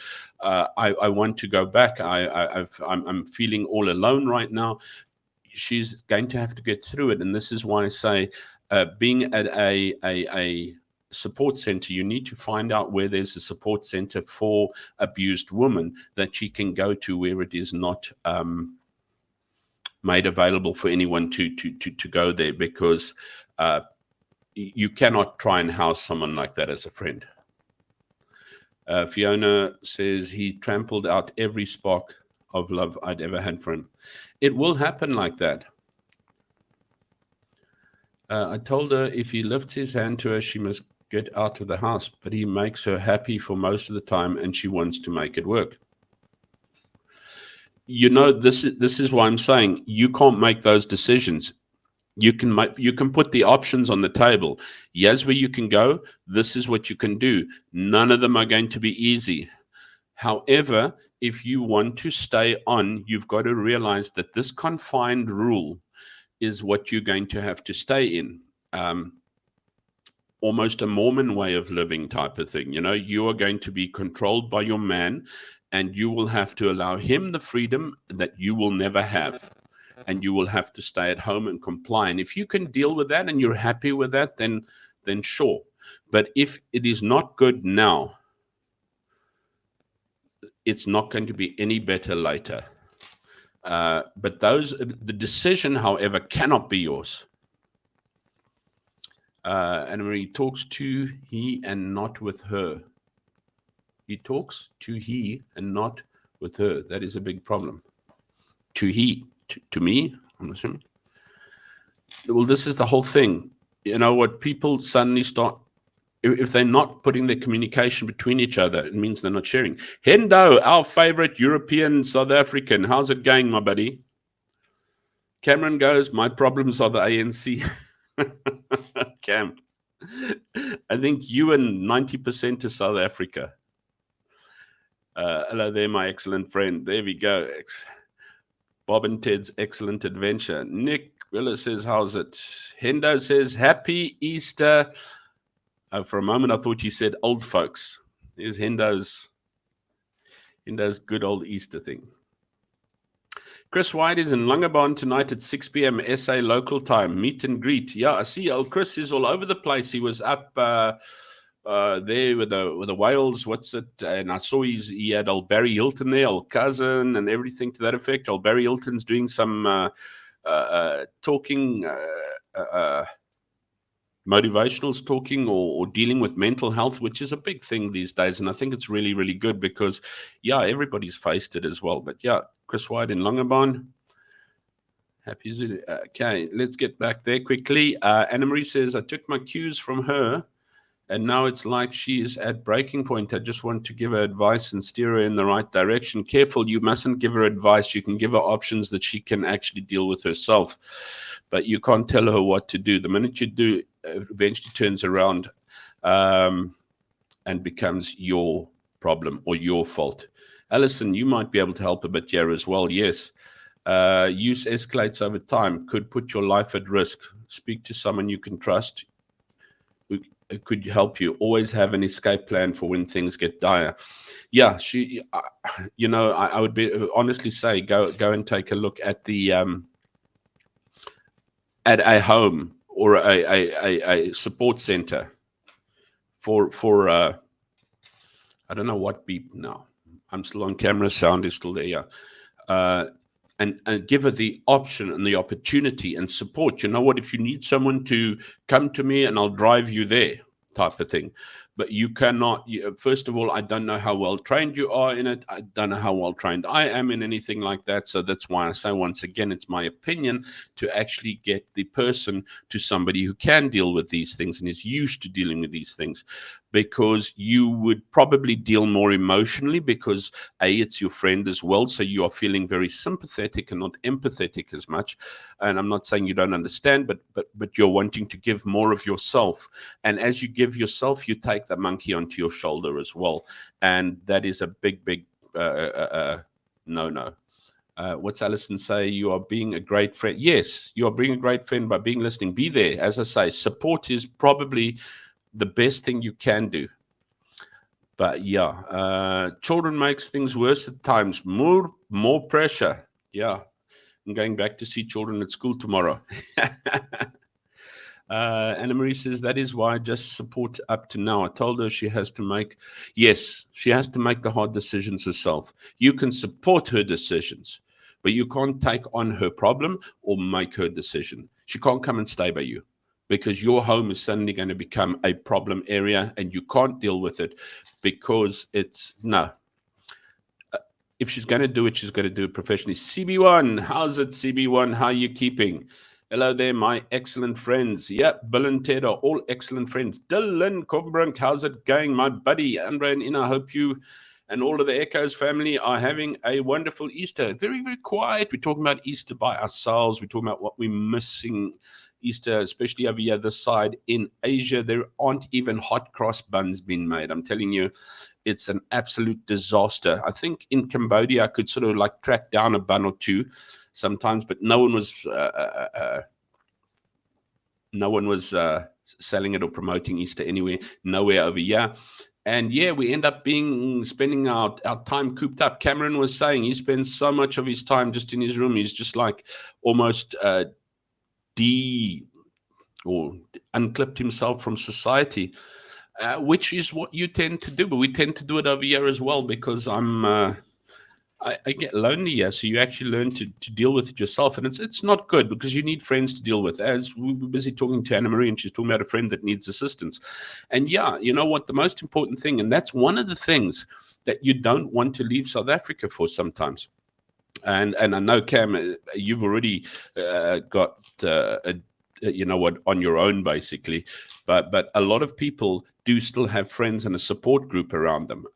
I want to go back. I'm feeling all alone right now. She's going to have to get through it. And this is why I say, being at a support center, you need to find out where there's a support center for abused women that she can go to, where it is not made available for anyone to go there, because you cannot try and house someone like that as a friend. Fiona says, he trampled out every spark of love I'd ever had for him. It will happen like that. I told her if he lifts his hand to her, she must get out of the house, but he makes her happy for most of the time, and she wants to make it work. This is why I'm saying you can't make those decisions. You can put the options on the table. Here's where you can go. This is what you can do. None of them are going to be easy. However, if you want to stay on, you've got to realize that this confined rule is what you're going to have to stay in. Almost a Mormon way of living type of thing. You are going to be controlled by your man, and you will have to allow him the freedom that you will never have. And you will have to stay at home and comply. And if you can deal with that and you're happy with that, then sure. But if it is not good now, it's not going to be any better later. But the decision, however, cannot be yours. And when he talks to he and not with her. He talks to he and not with her. That is a big problem. To he, to me, I'm assuming. Well, this is the whole thing. you know what, people suddenly start, if they're not putting their communication between each other, it means they're not sharing. Hendo, our favorite European South African, how's it going, my buddy? Cameron goes, my problems are the ANC. Cam, I think you and 90% of South Africa. Hello there, my excellent friend. There we go. Bob and Ted's excellent adventure. Nick Willa says, how's it? Hendo says, happy Easter. For a moment, I thought you said old folks. There's Hendo's good old Easter thing. Chris Wyatt is in Langebaan tonight at 6 p.m. SA local time. Meet and greet. Yeah, I see old Chris is all over the place. He was up there with the whales. What's it? And I saw he had old Barry Hilton there, old cousin, and everything to that effect. Old Barry Hilton's doing some talking, motivational talking, or dealing with mental health, which is a big thing these days. And I think it's really, really good because, yeah, everybody's faced it as well. But yeah, Chris White in Langebaan. Happy Zulu. Okay, let's get back there quickly. Anna Marie says, I took my cues from her, and now it's like she is at breaking point. I just want to give her advice and steer her in the right direction. Careful, you mustn't give her advice. You can give her options that she can actually deal with herself, but you can't tell her what to do. The minute you do, it eventually turns around and becomes your problem or your fault. Alison, you might be able to help a bit here as well. Yes. Use escalates over time. Could put your life at risk. Speak to someone you can trust. It could help you. Always have an escape plan for when things get dire. Yeah, I would honestly say go and take a look at the at a home or a support center for I don't know what beep now. I'm still on camera. Sound is still there. Yeah. And give her the option and the opportunity and support. You know what? If you need someone to come to me and I'll drive you there, type of thing. But you cannot, first of all, I don't know how well trained you are in it. I don't know how well trained I am in anything like that. So that's why I say, once again, it's my opinion to actually get the person to somebody who can deal with these things and is used to dealing with these things. Because you would probably deal more emotionally because, A, it's your friend as well. So you are feeling very sympathetic and not empathetic as much. And I'm not saying you don't understand, but you're wanting to give more of yourself. And as you give yourself, you take the monkey onto your shoulder as well. And that is a big no-no. What's Alison say? You are being a great friend. Yes, you are being a great friend by being listening. Be there. As I say, support is probably the best thing you can do. But yeah, children makes things worse at times. More pressure. Yeah, I'm going back to see children at school tomorrow. Anna Marie says, that is why I just support up to now. I told her she has to make the hard decisions herself. You can support her decisions, but you can't take on her problem or make her decision. She can't come and stay by you, because your home is suddenly going to become a problem area and you can't deal with it because it's no. If she's going to do it, she's going to do it professionally. CB1, how's it, CB1? How are you keeping? Hello there, my excellent friends. Yep, Bill and Ted are all excellent friends. Dylan Cobbrink, how's it going, my buddy? Andre and Ina, I hope you and all of the Echoes family are having a wonderful Easter. Very, very quiet. We're talking about Easter by ourselves. We're talking about what we're missing Easter, especially over here this side in Asia. There aren't even hot cross buns being made. I'm telling you, it's an absolute disaster. I think in Cambodia, I could sort of like track down a bun or two sometimes, but no one was selling it or promoting Easter anywhere, nowhere over here. And yeah, we end up spending our time cooped up. Cameron was saying he spends so much of his time just in his room. He's just like almost unclipped himself from society, which is what you tend to do. But we tend to do it over here as well, because I get lonely here. So you actually learn to deal with it yourself. And it's not good, because you need friends to deal with. As we were busy talking to Anna Marie, and she's talking about a friend that needs assistance. And yeah, you know what? The most important thing, and that's one of the things that you don't want to leave South Africa for sometimes. And I know, Cam, you've already got on your own, basically. But a lot of people do still have friends and a support group around them.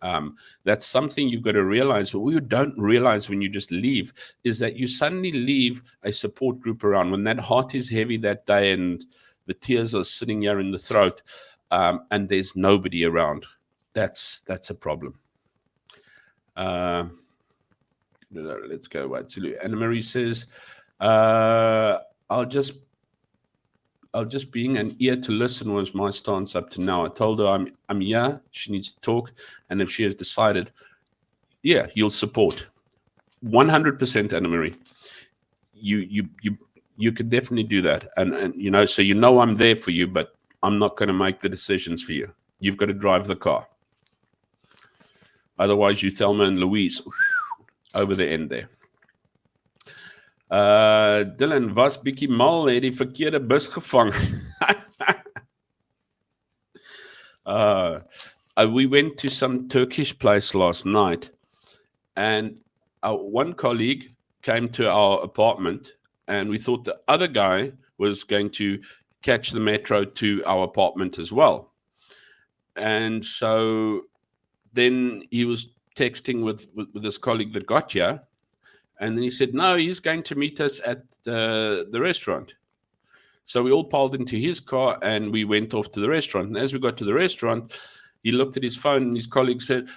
That's something you've got to realize. What you don't realize when you just leave is that you suddenly leave a support group around when that heart is heavy that day and the tears are sitting here in the throat, and there's nobody around. That's a problem. Let's go right to Anna Marie says, I'll just being an ear to listen was my stance up to now. I told her I'm here. She needs to talk, and if she has decided, yeah, you'll support 100%, Anna Marie. You could definitely do that, and so I'm there for you, but I'm not going to make the decisions for you. You've got to drive the car. Otherwise, you Thelma and Louise over the end there. Dylan, was bietjie mal, het die verkeerde bus gevang. We went to some Turkish place last night, and one colleague came to our apartment, and we thought the other guy was going to catch the metro to our apartment as well. And so then he was texting with this colleague that got here. And then he said, no, he's going to meet us at the restaurant. So we all piled into his car and we went off to the restaurant. And as we got to the restaurant, he looked at his phone and his colleague said,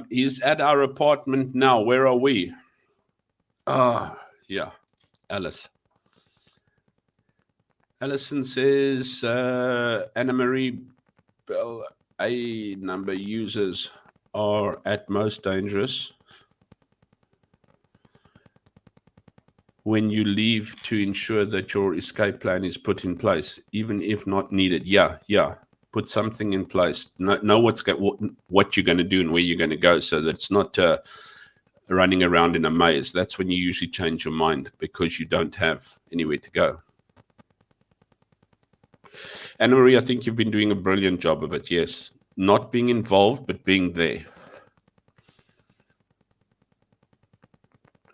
he's at our apartment now. Where are we? Yeah, Alice. Allison says, Anna Marie, Bell A number users are at most dangerous when you leave to ensure that your escape plan is put in place, even if not needed. Yeah. Put something in place. Know what you're going to do and where you're going to go, so that it's not running around in a maze. That's when you usually change your mind, because you don't have anywhere to go. Anna Marie, I think you've been doing a brilliant job of it. Yes, not being involved, but being there.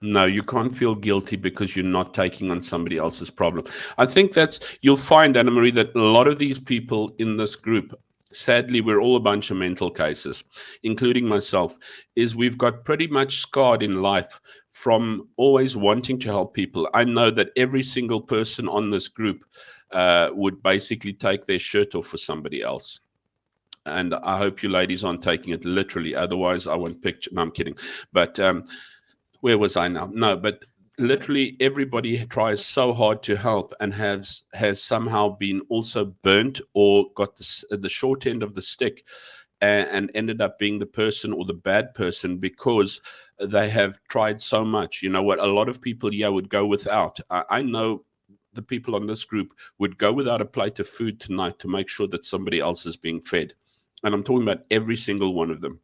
No, you can't feel guilty because you're not taking on somebody else's problem. I think you'll find, Anna Marie, that a lot of these people in this group, sadly, we're all a bunch of mental cases, including myself, is we've got pretty much scarred in life from always wanting to help people. I know that every single person on this group would basically take their shirt off for somebody else. And I hope you ladies aren't taking it literally. Otherwise, I won't picture. No, I'm kidding. But where was I now? No, but literally everybody tries so hard to help and has somehow been also burnt or got the short end of the stick and ended up being the person or the bad person because they have tried so much. You know what? A lot of people here would go without. I know the people on this group would go without a plate of food tonight to make sure that somebody else is being fed. And I'm talking about every single one of them.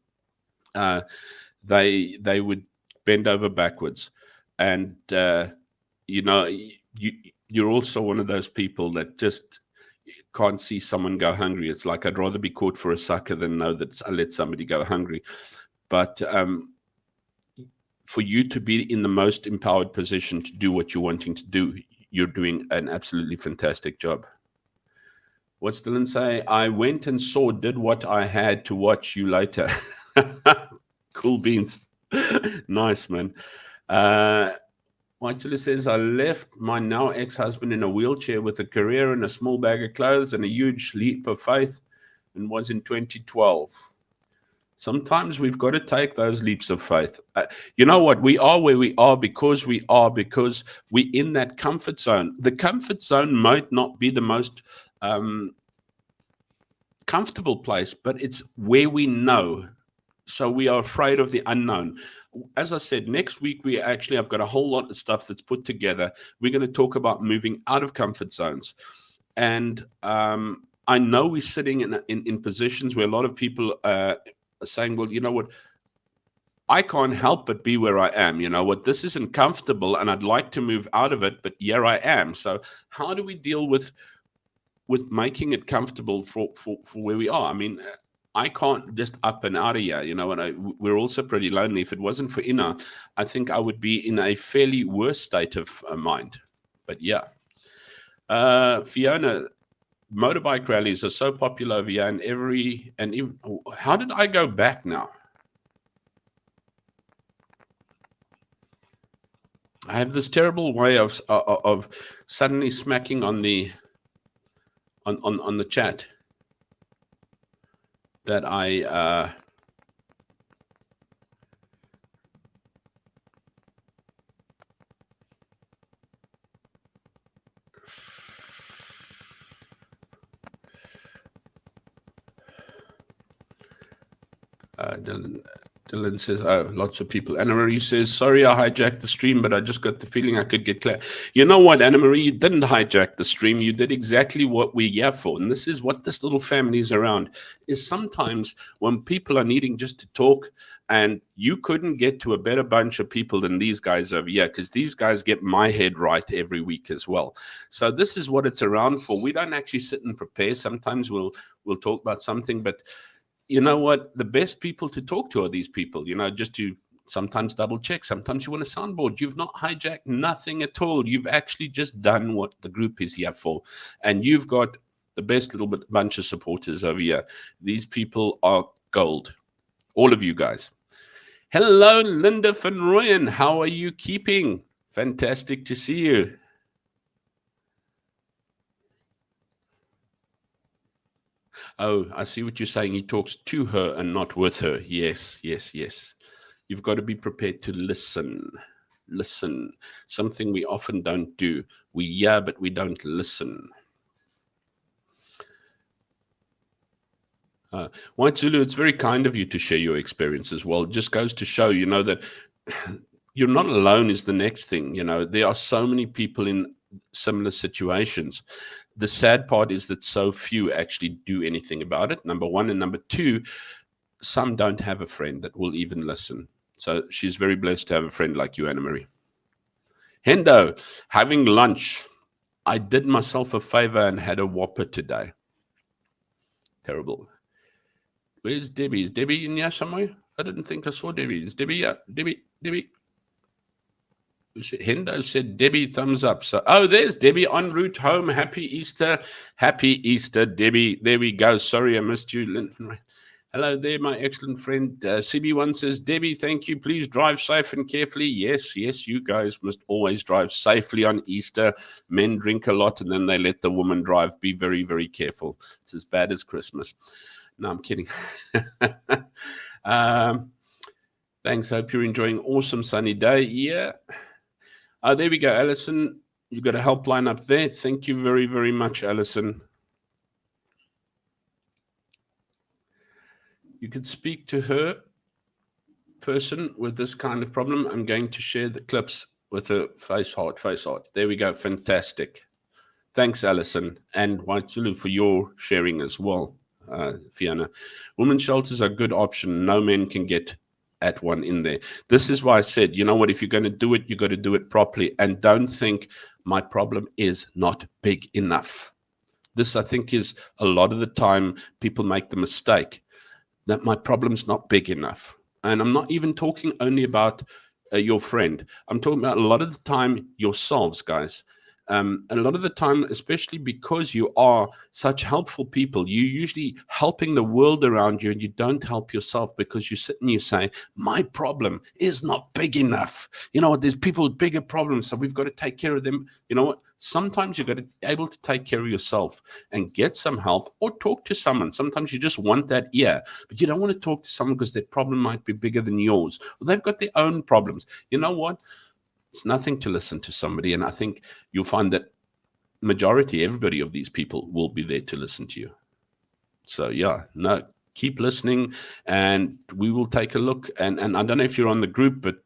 They would bend over backwards. And, you're also one of those people that just can't see someone go hungry. It's like, I'd rather be caught for a sucker than know that I let somebody go hungry. But for you to be in the most empowered position to do what you're wanting to do, you're doing an absolutely fantastic job. What's Dylan say? I went and did what I had to watch you later. Cool beans. Nice, man. Michael says, I left my now ex-husband in a wheelchair with a career and a small bag of clothes and a huge leap of faith, and was in 2012. Sometimes we've got to take those leaps of faith. You know what? We are where we are because we're in that comfort zone. The comfort zone might not be the most comfortable place, but it's where we know. So we are afraid of the unknown. As I said, next week I've got a whole lot of stuff that's put together. We're going to talk about moving out of comfort zones. And I know we're sitting in positions where a lot of people are saying, well, you know what, I can't help but be where I am. You know what, this isn't comfortable and I'd like to move out of it, but here I am. So how do we deal with making it comfortable for where we are? I mean, I can't just up and out of here, you know, and we're also pretty lonely. If it wasn't for Ina, I think I would be in a fairly worse state of mind. But yeah. Fiona, motorbike rallies are so popular over here, how did I go back now? I have this terrible way of suddenly smacking on the chat that I Dylan says, oh, lots of people. Anna Marie says, sorry, I hijacked the stream, but I just got the feeling I could get clear. You know what, Anna Marie, you didn't hijack the stream. You did exactly what we're here for. And this is what this little family is around, is sometimes when people are needing just to talk, and you couldn't get to a better bunch of people than these guys over here, because these guys get my head right every week as well. So this is what it's around for. We don't actually sit and prepare. Sometimes we'll talk about something, but you know what? The best people to talk to are these people, just to sometimes double check. Sometimes you want a soundboard. You've not hijacked nothing at all. You've actually just done what the group is here for. And you've got the best little bunch of supporters over here. These people are gold. All of you guys. Hello, Linda van Rooyen. How are you keeping? Fantastic to see you. Oh, I see what you're saying. He talks to her and not with her. Yes, yes, yes. You've got to be prepared to listen. Listen. Something we often don't do. We hear, but we don't listen. White Zulu, it's very kind of you to share your experience as well. It just goes to show, that you're not alone is the next thing. There are so many people in similar situations. The sad part is that so few actually do anything about it, number one. And number two, some don't have a friend that will even listen. So she's very blessed to have a friend like you, Anna Marie. Hendo, having lunch. I did myself a favor and had a Whopper today. Terrible. Where's Debbie? Is Debbie in here somewhere? I didn't think I saw Debbie. Is Debbie? Yeah, Debbie. Hendo said, Debbie, thumbs up. So, there's Debbie en route home. Happy Easter. Happy Easter, Debbie. There we go. Sorry, I missed you. Hello there, my excellent friend. CB1 says, Debbie, thank you. Please drive safe and carefully. Yes, you guys must always drive safely on Easter. Men drink a lot and then they let the woman drive. Be very, very careful. It's as bad as Christmas. No, I'm kidding. Thanks. Hope you're enjoying awesome sunny day. Yeah. There we go, Alison. You've got a helpline up there. Thank you very, very much, Alison. You could speak to her person with this kind of problem. I'm going to share the clips with her face heart. There we go. Fantastic. Thanks, Alison, and White Zulu for your sharing as well, Fiona. Women's shelters are a good option. No men can get at one in there. This is why I said, you know what, if you're going to do it, you got to do it properly. And don't think my problem is not big enough. This, I think, is a lot of the time people make the mistake that my problem's not big enough. And I'm not even talking only about your friend. I'm talking about a lot of the time yourselves, guys. And a lot of the time, especially because you are such helpful people, you're usually helping the world around you, and you don't help yourself because you sit and you say, my problem is not big enough. You know what? There's people with bigger problems, so we've got to take care of them. You know what? Sometimes you've got to be able to take care of yourself and get some help or talk to someone. Sometimes you just want that ear, but you don't want to talk to someone because their problem might be bigger than yours. Or they've got their own problems. You know what? It's nothing to listen to somebody. And I think you'll find that everybody of these people will be there to listen to you. So yeah, no, keep listening and we will take a look. And I don't know if you're on the group, but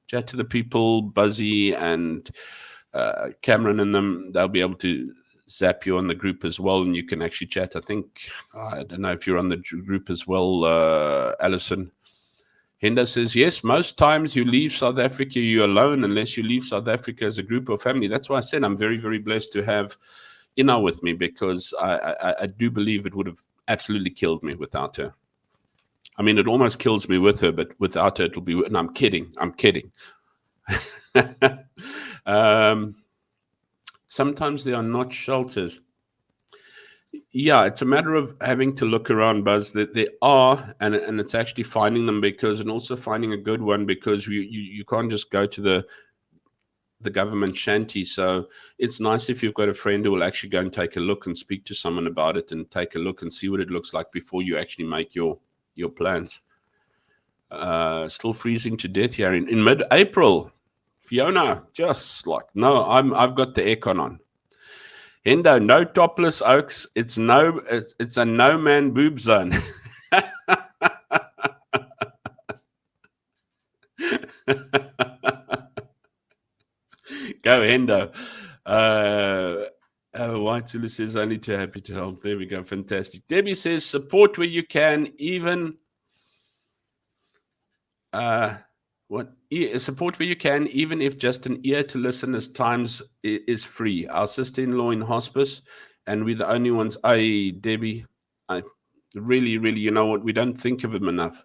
chat to the people, Buzzy and Cameron and them. They'll be able to zap you on the group as well. And you can actually chat. I don't know if you're on the group as well, Alison. Hendo says, yes, most times you leave South Africa, you're alone unless you leave South Africa as a group or family. That's why I said I'm very, very blessed to have Ina with me, because I do believe it would have absolutely killed me without her. I mean, it almost kills me with her, but without her, it'll be... And I'm kidding. Sometimes there are not shelters. Yeah, it's a matter of having to look around, Buzz. That there are, and it's actually finding them, because, and also finding a good one, because you can't just go to the government shanty. So it's nice if you've got a friend who will actually go and take a look and speak to someone about it and take a look and see what it looks like before you actually make your plans. Still freezing to death here in mid-April. Fiona, just like, no, I've got the aircon on. Hendo, no topless oaks. It's a no man boob zone. Go, Hendo. White Zulu says, only too happy to help. There we go. Fantastic. Debbie says, support where you can, even support where you can, even if just an ear to listen as times is free. Our sister-in-law in hospice, and we're the only ones. Debbie, I really, really, you know what? We don't think of them enough.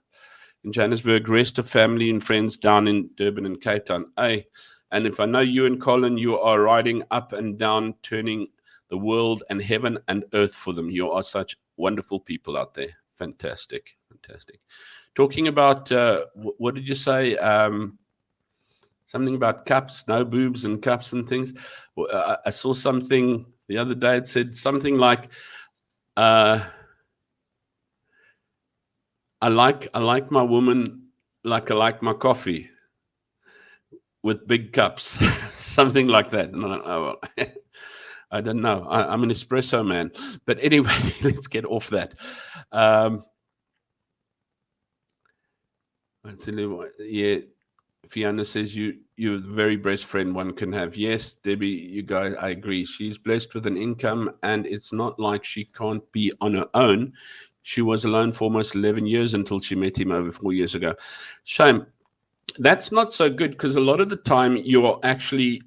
In Johannesburg, rest of family and friends down in Durban and Cape Town. And if I know you and Colin, you are riding up and down, turning the world and heaven and earth for them. You are such wonderful people out there. Fantastic, fantastic. Talking about, what did you say? Something about cups, no boobs and cups and things. I saw something the other day. It said something like, I like my woman like I like my coffee, with big cups. Something like that. No, I don't know. I'm an espresso man. But anyway, let's get off that. Yeah, Fiona says you're the very best friend one can have. Yes, Debbie, you guys, I agree. She's blessed with an income, and it's not like she can't be on her own. She was alone for almost 11 years until she met him over 4 years ago. Shame. That's not so good, because a lot of the time you're actually,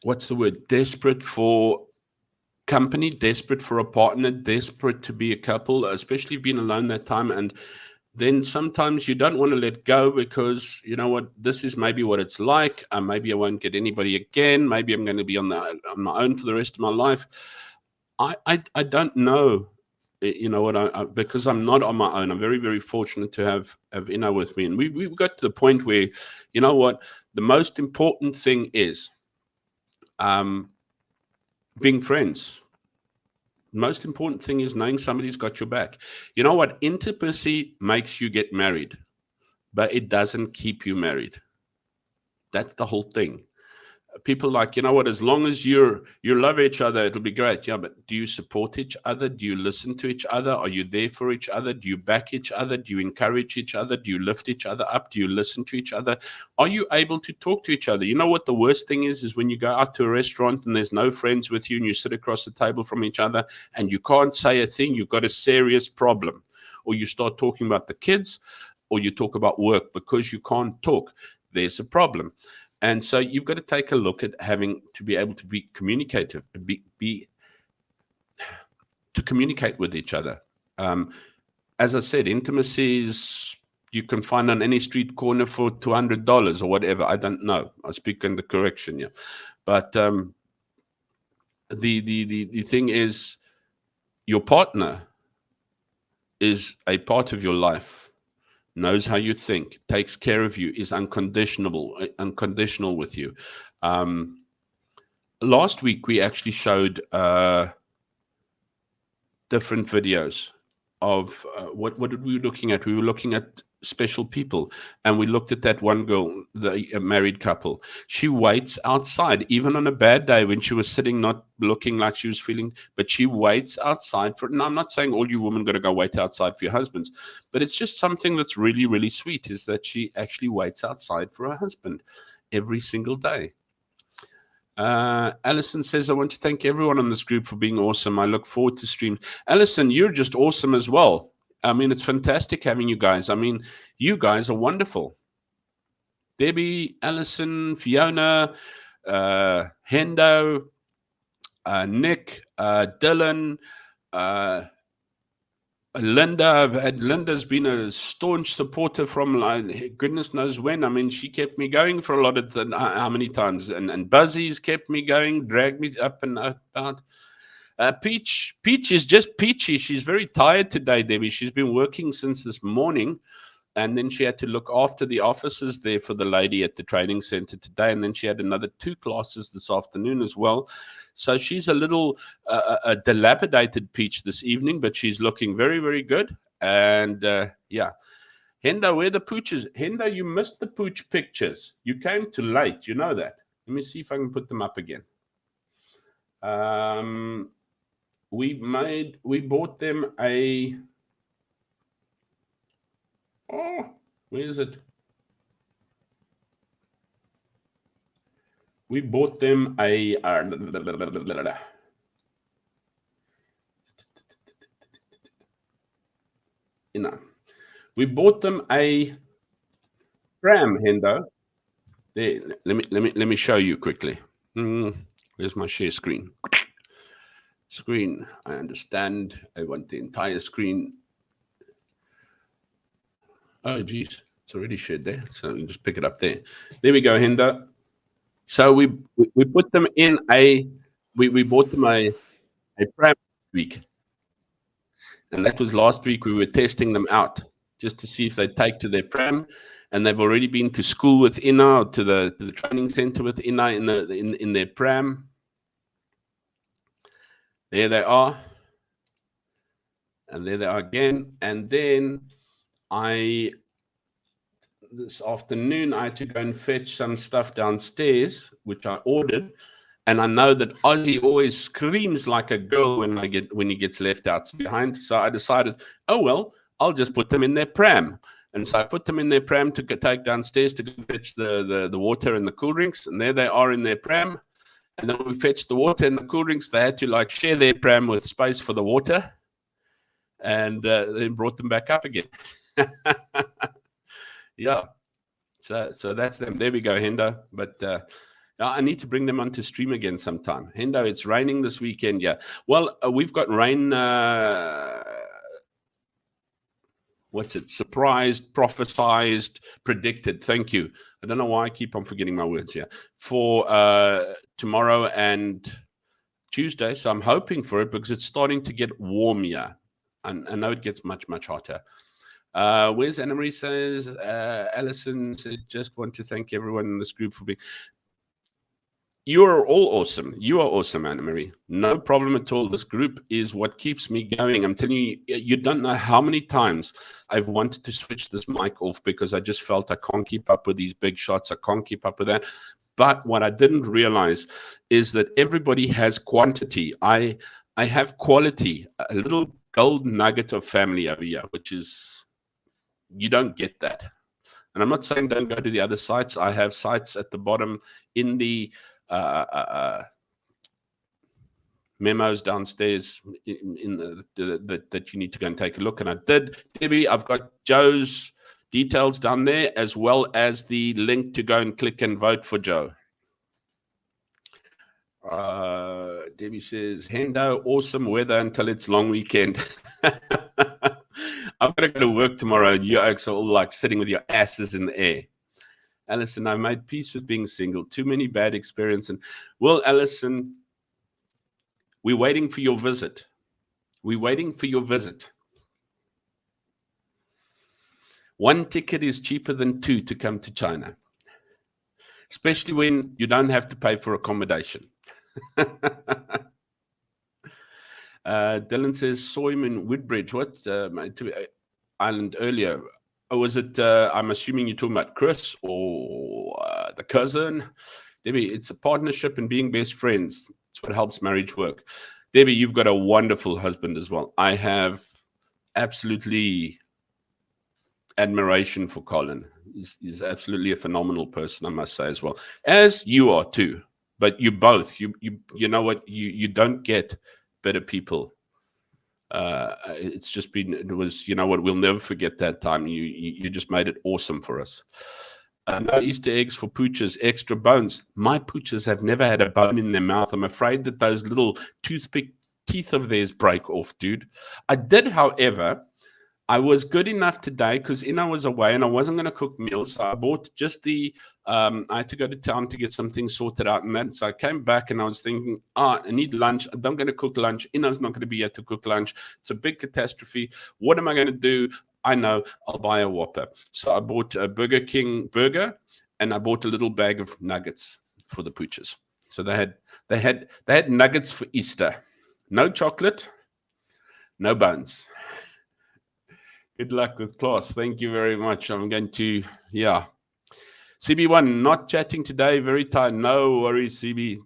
what's the word? Desperate for company, desperate for a partner, desperate to be a couple, especially being alone that time. And then sometimes you don't want to let go, because you know what, this is maybe what it's like. Maybe I won't get anybody again. Maybe I'm going to be on my own for the rest of my life. I don't know. You know what? Because I'm not on my own. I'm very, very fortunate to have Ina with me, and we've got to the point where, you know what, the most important thing is being friends. The most important thing is knowing somebody's got your back. You know what? Intimacy makes you get married, but it doesn't keep you married. That's the whole thing. People like, you know what, as long as you love each other, it'll be great. Yeah, but do you support each other? Do you listen to each other? Are you there for each other? Do you back each other? Do you encourage each other? Do you lift each other up? Do you listen to each other? Are you able to talk to each other? You know what the worst thing is when you go out to a restaurant and there's no friends with you, and you sit across the table from each other and you can't say a thing. You've got a serious problem. Or you start talking about the kids, or you talk about work. Because you can't talk, there's a problem. And so you've got to take a look at having to be able to be communicative, to communicate with each other. As I said, intimacies you can find on any street corner for $200 or whatever. I don't know. I speak under correction, yeah. But the thing is, your partner is a part of your life. Knows how you think, takes care of you, is unconditional with you. Last week we actually showed different videos of what were we looking at? We were looking at special people, and we looked at that one girl, a married couple. She waits outside, even on a bad day when she was sitting, not looking like she was feeling, but she waits outside for. And I'm not saying all you women got to go wait outside for your husbands, but it's just something that's really, really sweet, is that she actually waits outside for her husband every single day. Alison says, I want to thank everyone on this group for being awesome. I look forward to stream. Alison, you're just awesome as well. I mean, it's fantastic having you guys. I mean, you guys are wonderful. Debbie, Alison, Fiona, Hendo, Nick, Dylan, Linda's been a staunch supporter from like, goodness knows when. I mean, she kept me going for a lot of how many times, and Buzzy's kept me going, dragged me up and about. Peach is just peachy. She's very tired today, Debbie. She's been working since this morning, and then she had to look after the offices there for the lady at the training center today, and then she had another 2 classes this afternoon as well. So she's a little a dilapidated peach this evening, but she's looking very, very good. And yeah, Hendo, where the pooches? Hendo, you missed the pooch pictures. You came too late. You know that. Let me see if I can put them up again. We bought them a. Oh, where is it? We bought them a. We bought them a pram, Hendo. There, let me show you quickly. Where's my share screen? Screen. I understand. I want the entire screen. Oh, geez, it's already shared there. So you just pick it up there. There we go, Hendo. So we put them in we bought them a pram week, and that was last week. We were testing them out just to see if they take to their pram, and they've already been to school with Ina, to the training center with Ina in their pram. There they are, and there they are again. And then this afternoon I had to go and fetch some stuff downstairs, which I ordered. And I know that Ozzy always screams like a girl when he gets left out behind. So I decided, oh well, I'll just put them in their pram. And so I put them in their pram to take downstairs to go fetch the water and the cool drinks. And there they are in their pram. And then we fetched the water and the cool drinks. They had to like share their pram with space for the water, and then brought them back up again. Yeah. So that's them. There we go, Hendo. But I need to bring them onto stream again sometime. Hendo, it's raining this weekend. Yeah. Well, we've got rain. What's it? Surprised, prophesized, predicted. Thank you. I don't know why I keep on forgetting my words here. For tomorrow and Tuesday. So I'm hoping for it because it's starting to get warm here. And I know it gets much, much hotter. Where's Anna Marie says, Alison said, just want to thank everyone in this group for being. You are all awesome. You are awesome, Anna Marie. No problem at all. This group is what keeps me going. I'm telling you, you don't know how many times I've wanted to switch this mic off because I just felt I can't keep up with these big shots. I can't keep up with that. But what I didn't realize is that everybody has quantity. I have quality, a little gold nugget of family over here, which is, you don't get that. And I'm not saying don't go to the other sites. I have sites at the bottom in the memos downstairs in that you need to go and take a look. And I did, Debbie. I've got Joe's details down there, as well as the link to go and click and vote for Joe. Debbie says, Hendo, awesome weather until it's long weekend. I've got to go to work tomorrow. You oaks are all like sitting with your asses in the air. Alison, I've made peace with being single. Too many bad experiences. Well, Alison, we're waiting for your visit. We're waiting for your visit. 1 ticket is cheaper than 2 to come to China, especially when you don't have to pay for accommodation. Dylan says, saw him in Woodbridge. What island earlier? Or was it, I'm assuming you're talking about Chris or the cousin? Debbie, it's a partnership and being best friends. It's what helps marriage work. Debbie, you've got a wonderful husband as well. I have absolutely admiration for Colin. He's absolutely a phenomenal person, I must say, as well. As you are too. But you both, you know what, you don't get better people. It's just been, it was, you know what, we'll never forget that time. You just made it awesome for us. No Easter eggs for pooches, extra bones. My pooches have never had a bone in their mouth. I'm afraid that those little toothpick teeth of theirs break off, dude. I did, however, I was good enough today because Ina was away and I wasn't going to cook meals. So I bought just I had to go to town to get some things sorted out. And then, so I came back and I was thinking, I need lunch. I'm going to cook lunch. Ina's not going to be here to cook lunch. It's a big catastrophe. What am I going to do? I know, I'll buy a Whopper. So I bought a Burger King burger and I bought a little bag of nuggets for the pooches. So they had nuggets for Easter. No chocolate, no buns. Good luck with class. Thank you very much. I'm going to, CB1, not chatting today. Very tired. No worries, CB.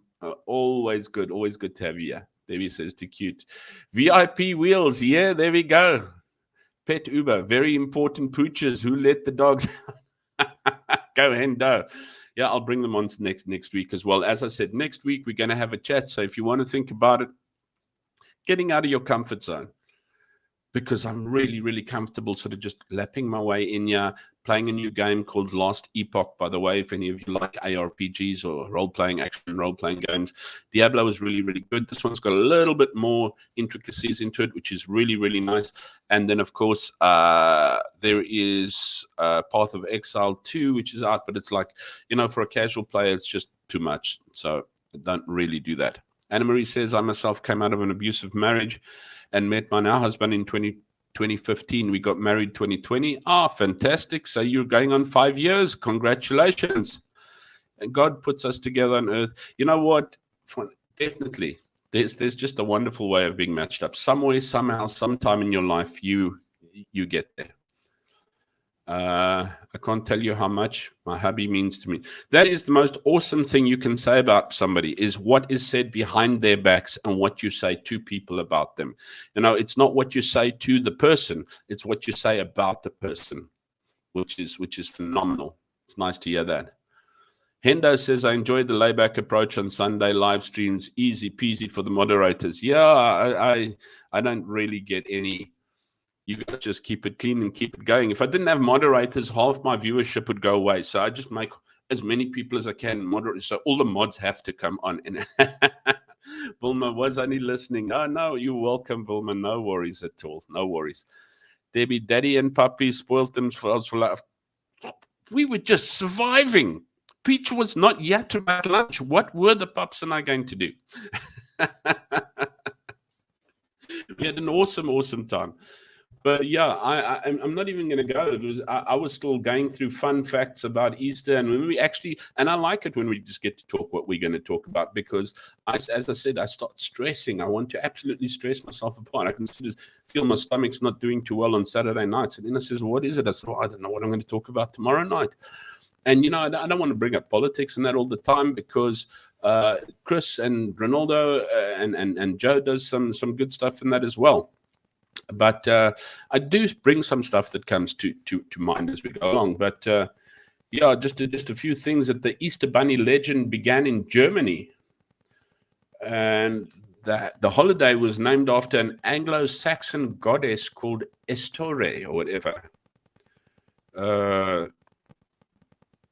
Always good. Always good to have you here. Debbie says too cute. VIP wheels. Yeah, there we go. Pet Uber. Very important pooches who let the dogs go hendo. Yeah, I'll bring them on next week as well. As I said, next week we're going to have a chat. So if you want to think about it, getting out of your comfort zone. Because I'm really, really comfortable sort of just lapping my way in here, playing a new game called Last Epoch, by the way, if any of you like ARPGs or role-playing, action role-playing games. Diablo is really, really good. This one's got a little bit more intricacies into it, which is really, really nice. And then, of course, there is Path of Exile 2, which is out, but it's like, for a casual player, it's just too much. So don't really do that. Anna Marie says, I myself came out of an abusive marriage and met my now husband in 2015. We got married 2020. Fantastic. So you're going on 5 years. Congratulations. And God puts us together on earth. You know what? Definitely. There's just a wonderful way of being matched up. Somewhere, somehow, sometime in your life, you get there. I can't tell you how much my hubby means to me. That is the most awesome thing you can say about somebody, is what is said behind their backs and what you say to people about them. It's not what you say to the person, it's what you say about the person, which is phenomenal. It's nice to hear that. Hendo says, I enjoyed the layback approach on Sunday live streams. Easy peasy for the moderators. Yeah, I don't really get any. You got to just keep it clean and keep it going. If I didn't have moderators, half my viewership would go away. So I just make as many people as I can moderate. So all the mods have to come on. And Vilma was only listening. Oh, no, you're welcome, Vilma. No worries at all. No worries. Debbie, Daddy and Puppy spoiled themselves for life. We were just surviving. Peach was not yet to make lunch. What were the pups and I going to do? We had an awesome, awesome time. But yeah, I'm not even going to go. I was still going through fun facts about Easter, and when we actually, and I like it when we just get to talk what we're going to talk about, because as I said, I start stressing. I want to absolutely stress myself apart. I can just feel my stomach's not doing too well on Saturday nights. And Ina says, "What is it?" I said, "I don't know what I'm going to talk about tomorrow night." And I don't want to bring up politics and that all the time, because Chris and Ronaldo and Joe does some good stuff in that as well. But I do bring some stuff that comes to mind as we go along. But just a few things. That the Easter Bunny legend began in Germany, and the holiday was named after an Anglo-Saxon goddess called Estore or whatever.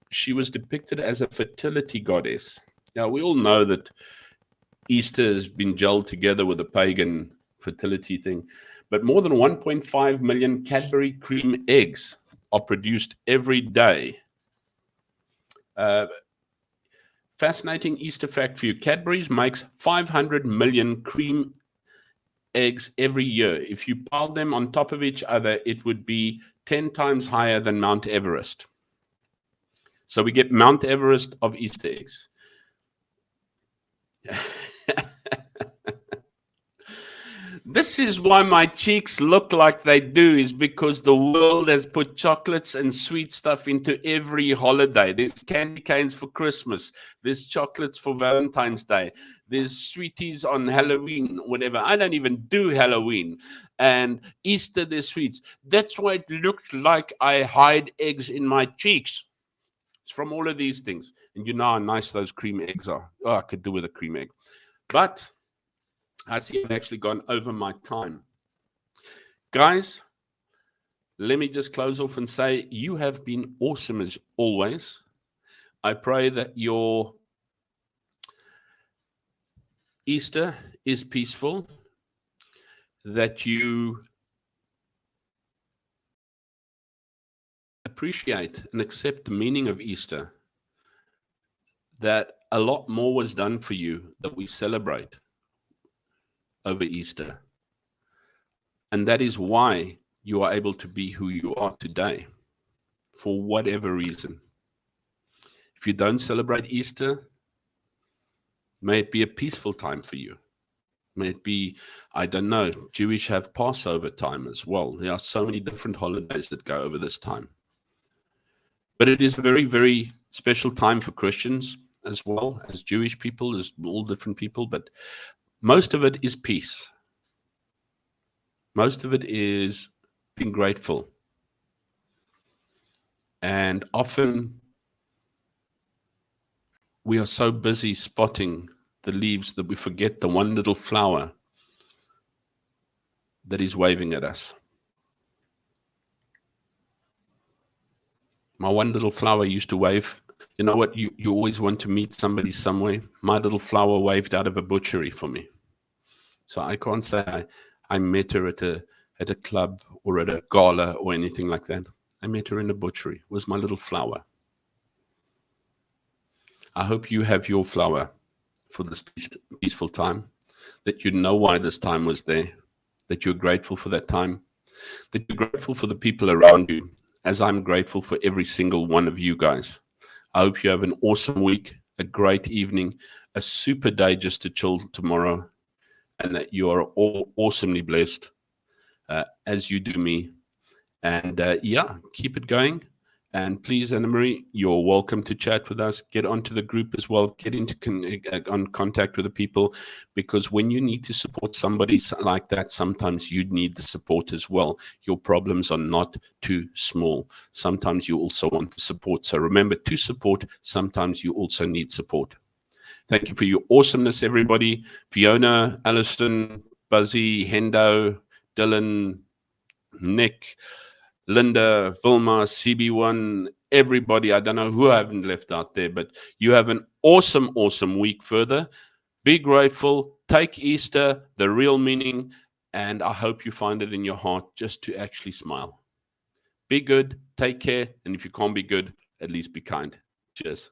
She was depicted as a fertility goddess. Now we all know that Easter has been gelled together with a pagan fertility thing. But more than 1.5 million Cadbury cream eggs are produced every day. Fascinating Easter fact for you. Cadbury's makes 500 million cream eggs every year. If you piled them on top of each other, it would be 10 times higher than Mount Everest. So we get Mount Everest of Easter eggs. This is why my cheeks look like they do, is because the world has put chocolates and sweet stuff into every holiday. There's candy canes for Christmas. There's chocolates for Valentine's Day. There's sweeties on Halloween, whatever. I don't even do Halloween. And Easter, there's sweets. That's why it looked like I hide eggs in my cheeks. It's from all of these things. And you know how nice those cream eggs are. Oh, I could do with a cream egg. But I see I've actually gone over my time. Guys, let me just close off and say you have been awesome as always. I pray that your Easter is peaceful. that you appreciate and accept the meaning of Easter, that a lot more was done for you that we celebrate over Easter. And that is why you are able to be who you are today, for whatever reason. If you don't celebrate Easter, may it be a peaceful time for you. May it be, I don't know, Jewish have Passover time as well. There are so many different holidays that go over this time. But it is a very, very special time for Christians as well as Jewish people, as all different people. But most of it is peace. Most of it is being grateful. And often we are so busy spotting the leaves that we forget the one little flower that is waving at us. My one little flower used to wave. You know what? You always want to meet somebody somewhere. My little flower waved out of a butchery for me. So I can't say I met her at a club or at a gala or anything like that. I met her in a butchery. It was my little flower. I hope you have your flower for this peaceful time, that you know why this time was there, that you're grateful for that time, that you're grateful for the people around you, as I'm grateful for every single one of you guys. I hope you have an awesome week, a great evening, a super day just to chill tomorrow, and that you are all awesomely blessed as you do me. And yeah, keep it going. And please, Anna Marie, you're welcome to chat with us. Get onto the group as well. Get into contact with the people, because when you need to support somebody like that, sometimes you need the support as well. Your problems are not too small. Sometimes you also want the support. So remember, to support, sometimes you also need support. Thank you for your awesomeness, everybody. Fiona, Alison, Buzzy, Hendo, Dylan, Nick, Linda, Vilma, CB1, everybody. I don't know who I haven't left out there, but you have an awesome, awesome week further. Be grateful. Take Easter, the real meaning, and I hope you find it in your heart just to actually smile. Be good, take care, and if you can't be good, at least be kind. Cheers.